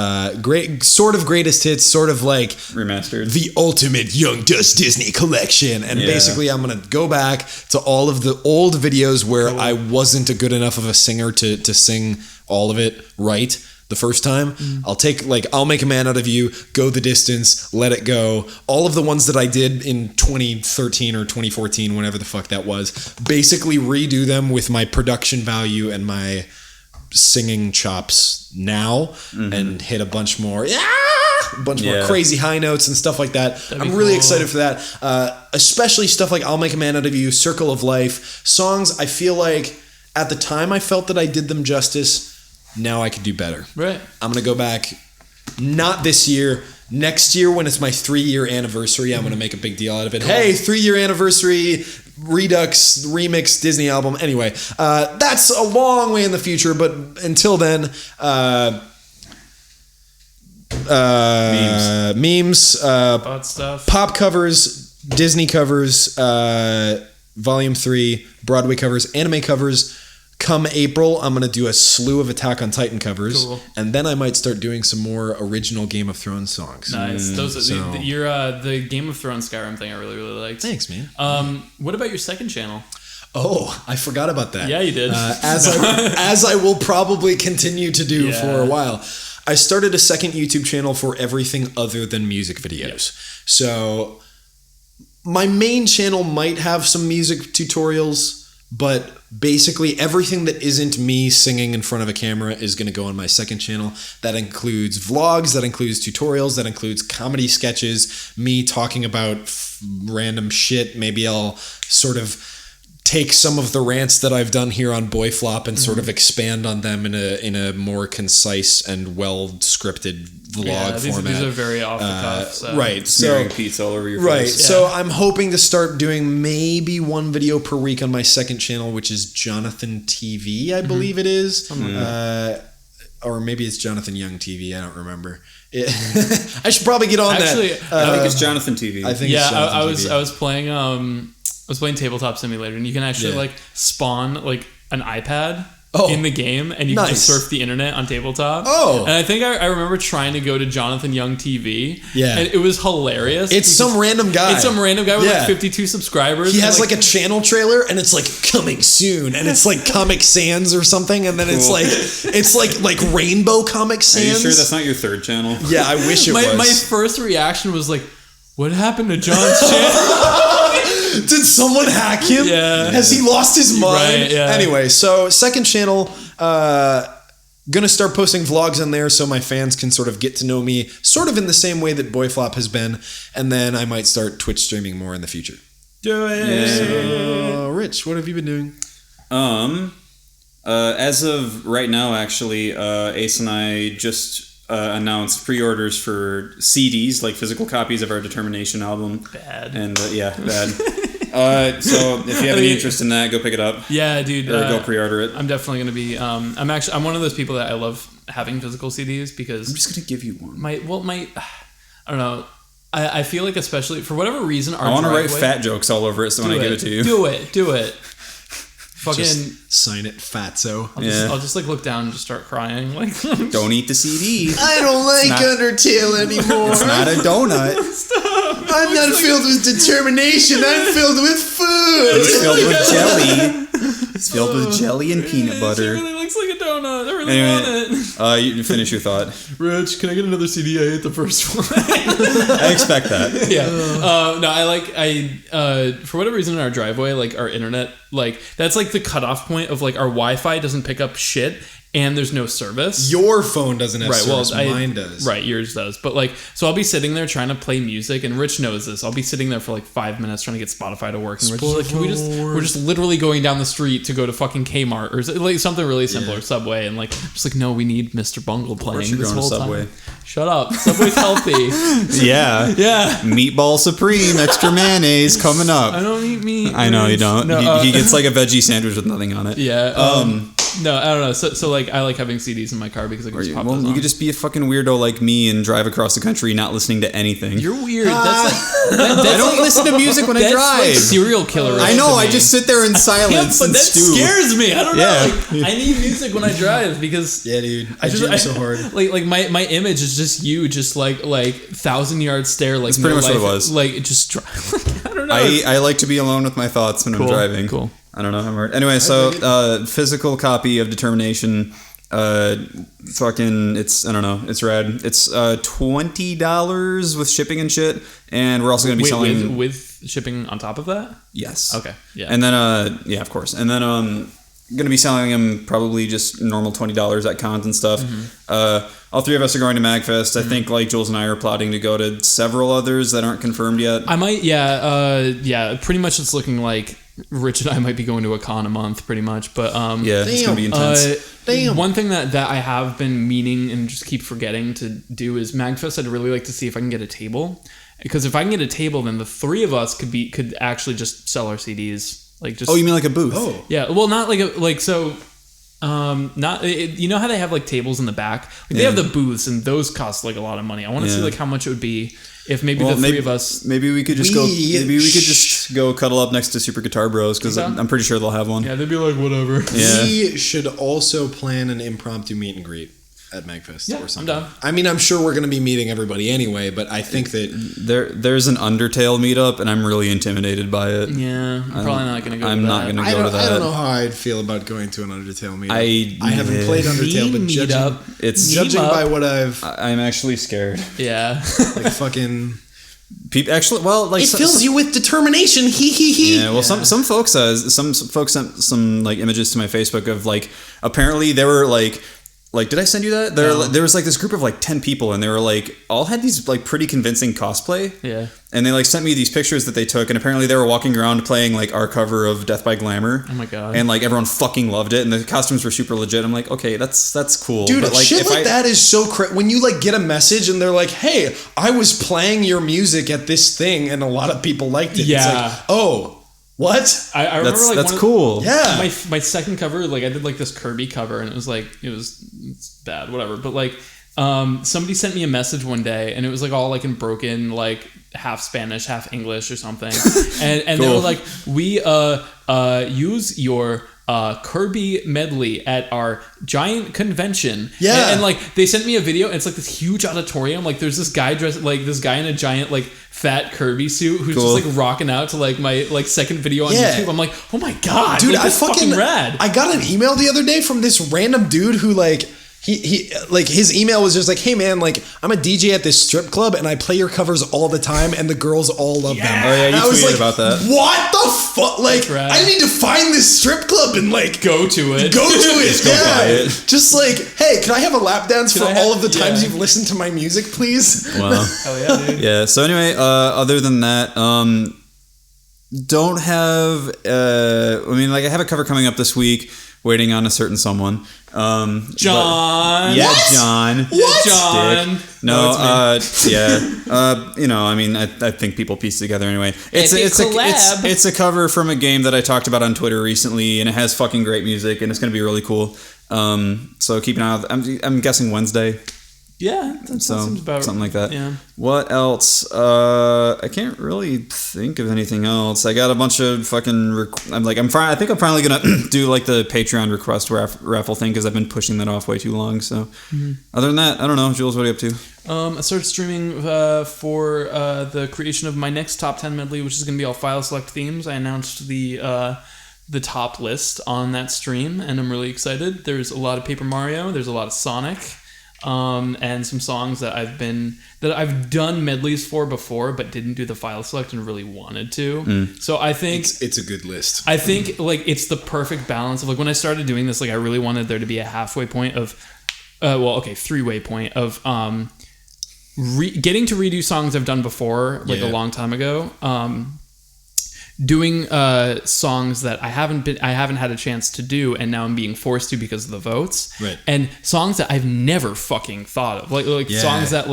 greatest hits, sort of like remastered, the ultimate Young Does Disney collection. And basically I'm going to go back to all of the old videos where I wasn't a good enough of a singer to sing all of it right the first time. I'll Make a Man Out of You, Go the Distance, Let It Go, all of the ones that I did in 2013 or 2014, whenever the fuck that was, basically redo them with my production value and my singing chops now, and hit a bunch more crazy high notes and stuff like that. I'm really excited for that, especially stuff like I'll Make a Man Out of You, Circle of Life, songs I feel like at the time I felt that I did them justice. Now I could do better. Right. I'm going to go back, not this year, next year when it's my 3-year anniversary. I'm going to make a big deal out of it. Cool. Hey, 3-year anniversary, Redux, remix, Disney album. Anyway, that's a long way in the future, but until then, memes, Bot stuff, pop covers, Disney covers, Volume 3, Broadway covers, anime covers, Come April, I'm gonna do a slew of Attack on Titan covers, and then I might start doing some more original Game of Thrones songs. Nice. The Game of Thrones Skyrim thing I really liked. Thanks, man. What about your second channel? Oh, I forgot about that. Yeah, you did. As I will probably continue to do for a while. I started a second YouTube channel for everything other than music videos. So my main channel might have some music tutorials, but basically everything that isn't me singing in front of a camera is going to go on my second channel. That includes vlogs, that includes tutorials, that includes comedy sketches, me talking about random shit. Maybe I'll sort of take some of the rants that I've done here on BoyFlop and sort of expand on them in a more concise and well scripted vlog format. These are very off the cuff. So. Right. So pizza all over your right. face. So I'm hoping to start doing maybe one video per week on my second channel, which is Jonathan TV, I believe it is. Or maybe it's Jonathan Young TV. I don't remember. I should probably get on that. I think it's Jonathan TV. I think it's Jonathan TV. I was playing Tabletop Simulator, and you can actually like spawn like an iPad in the game, and you can just surf the internet on tabletop. Oh, and I think I remember trying to go to Jonathan Young TV. Yeah, and it was hilarious. It's some random guy. It's some random guy with like 52 subscribers. He has like a channel trailer, and it's like coming soon, and it's like Comic Sans or something, and then it's like Rainbow Comic Sans. Are you sure that's not your third channel? Yeah, I wish it was. My first reaction was like, what happened to John's channel? Did someone hack him? Yeah. Has he lost his mind? Right, yeah. Anyway, so second channel, gonna start posting vlogs on there so my fans can sort of get to know me sort of in the same way that BoyFlop has been, and then I might start Twitch streaming more in the future. Do it. Yeah. So, Rich, what have you been doing? As of right now, actually, Ace and I just announced pre-orders for CDs, like physical copies of our Determination album. Bad. And bad. So if you have any interest in that, go pick it up. Yeah, dude. Or go pre-order it. I'm definitely gonna be. I'm one of those people that I love having physical CDs because I'm just gonna give you one. I don't know. I feel like, especially for whatever reason, I want to write fat jokes all over it, so when I give it to you, do it. Fucking just sign it, fatso. I'll just like look down and just start crying. Like, don't eat the CD. I don't like Undertale anymore. It's not a donut. Stop. I'm not filled with determination. I'm filled with food. It's filled with jelly. It's filled with jelly and peanut butter. It really looks like a donut. I really want it. You finish your thought. Rich, can I get another CD? I ate the first one. I expect that. Yeah. No, for whatever reason in our driveway, like our internet, like that's like the cutoff point of like our Wi-Fi doesn't pick up shit. And there's no service. Your phone doesn't have service. Mine does. Right, yours does. But like, so I'll be sitting there trying to play music, and Rich knows this. I'll be sitting there for like 5 minutes trying to get Spotify to work, and Rich is like, we're just literally going down the street to go to fucking Kmart or like something really simple or Subway, and like, just like, no, we need Mr. Bungle playing this whole time. Shut up. Subway's healthy. Yeah. Meatball Supreme, extra mayonnaise coming up. I don't eat meat. I know you don't. No, he gets like a veggie sandwich with nothing on it. Yeah. No, I don't know. So like, I like having CDs in my car because I can just pop those on. You could just be a fucking weirdo like me and drive across the country not listening to anything. You're weird. I don't listen to music when I drive. Like serial killer. I know. I just sit there in silence and stew. Scares me. I don't know. Like, I need music when I drive because dude. I gym so hard. Like my image is just you, just like 1,000-yard stare. Like that's pretty much what it was. Like just I don't know. I like to be alone with my thoughts when I'm driving. Cool. I don't know how hard. Anyway, so physical copy of Determination. It's I don't know. It's rad. It's $20 with shipping and shit, and we're also gonna be selling with shipping on top of that. Yes. Okay. Yeah. And then of course, and then gonna be selling them probably just normal $20 at cons and stuff. Mm-hmm. All three of us are going to MagFest. I think like Jules and I are plotting to go to several others that aren't confirmed yet. I might. Yeah. Pretty much, it's looking like Rich and I might be going to a con a month, pretty much. But it's gonna be intense. One thing that I have been meaning and just keep forgetting to do is MagFest. I'd really like to see if I can get a table, because if I can get a table, then the three of us could actually just sell our CDs. Like just. Oh, you mean like a booth? Oh. Yeah. Well, not like so. Not you know how they have like tables in the back? Like they have the booths, and those cost like a lot of money. I want to see like how much it would be if maybe the three of us. Maybe we could just go. Maybe we could just go cuddle up next to Super Guitar Bros because I'm pretty sure they'll have one. Yeah, they'd be like whatever. Yeah. We should also plan an impromptu meet and greet at MagFest or something. I'm down. I mean, I'm sure we're going to be meeting everybody anyway, but I think that there's an Undertale meetup, and I'm really intimidated by it. Yeah, I'm probably not going to go. I'm not going to go to that. I don't know how I'd feel about going to an Undertale meetup. I haven't played Undertale, but judging by what I'm actually scared. Yeah, like fucking. People actually, well, like it fills you with determination. Yeah, well, some folks sent some like images to my Facebook of like apparently they were like did I send you that? There was like this group of like 10 people, and they were like all had these like pretty convincing cosplay. Yeah. And they like sent me these pictures that they took, and apparently they were walking around playing like our cover of Death by Glamour. Oh my god. And like everyone fucking loved it, and the costumes were super legit. I'm like, okay, that's cool. Dude, but, like, shit like that is so when you like get a message and they're like, "Hey, I was playing your music at this thing and a lot of people liked it." Yeah. It's like, "Oh, what?" I remember like that's cool. Yeah. My second cover, like I did like this Kirby cover, and it's bad, whatever. But like somebody sent me a message one day, and it was like all like in broken like half Spanish, half English or something, and cool. they were like, "We use your Kirby medley at our giant convention." Yeah. And like they sent me a video, and it's like this huge auditorium. Like there's this guy dressed like this guy in a giant like fat Kirby suit who's just like rocking out to like my like second video on YouTube. I'm like, oh my god, dude, like, that's fucking rad. I got an email the other day from this random dude who like he like his email was just like, "Hey man, like I'm a DJ at this strip club and I play your covers all the time and the girls all love them." Oh yeah, you tweeted about that. What the fuck? Like I need to find this strip club and like go to it. Just go buy it. Just like, "Hey, can I have a lap dance for all of the times you've listened to my music, please?" Wow. Hell yeah, dude. Yeah. So anyway, other than that, don't have. I mean, like I have a cover coming up this week. Waiting on a certain someone. John. Yeah, what? John. What? John. No, yeah. You know, I mean, I think people piece together anyway. It's a cover from a game that I talked about on Twitter recently, and it has fucking great music, and it's going to be really cool. So keep an eye out. I'm guessing Wednesday. Yeah, that seems about something like that. Yeah. What else? I can't really think of anything else. I got a bunch of fucking. I think I'm finally gonna do like the Patreon request raffle thing because I've been pushing that off way too long. So, other than that, I don't know. Jules, what are you up to? I started streaming for the creation of my next top 10 medley, which is gonna be all file select themes. I announced the top list on that stream, and I'm really excited. There's a lot of Paper Mario. There's a lot of Sonic. And some songs that I've done medleys for before, but didn't do the file select and really wanted to. So I think it's a good list. I think like it's the perfect balance of like when I started doing this, like I really wanted there to be a halfway point of, three-way point of getting to redo songs I've done before, like a long time ago. Doing songs that I haven't had a chance to do, and now I'm being forced to because of the votes. Right. And songs that I've never fucking thought of, like songs that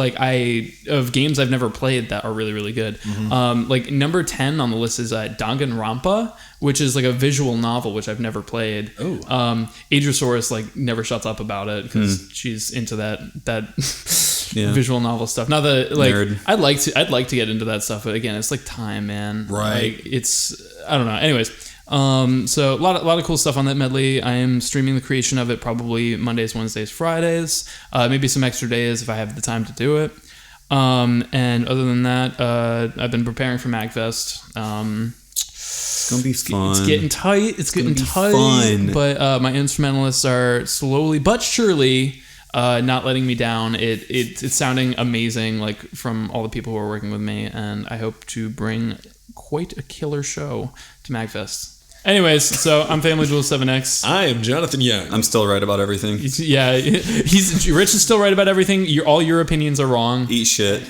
of games I've never played that are really really good. Like number 10 on the list is Danganronpa, which is like a visual novel which I've never played. Adrosaurus like never shuts up about it because she's into that visual novel stuff. Now that like nerd. I'd like to get into that stuff, but again, it's like time, man. Right. Like, I don't know. Anyways, so a lot of cool stuff on that medley. I am streaming the creation of it probably Mondays, Wednesdays, Fridays. Maybe some extra days if I have the time to do it. And other than that, I've been preparing for MagFest. It's gonna be fun. It's getting tight. It's getting tight. Fun. But my instrumentalists are slowly but surely not letting me down. It's sounding amazing, like from all the people who are working with me, and I hope to bring quite a killer show to MagFest. Anyways, so I'm Family Jewel 7X. I am Jonathan Young. I'm still right about everything. Yeah, Rich is still right about everything. All your opinions are wrong. Eat shit.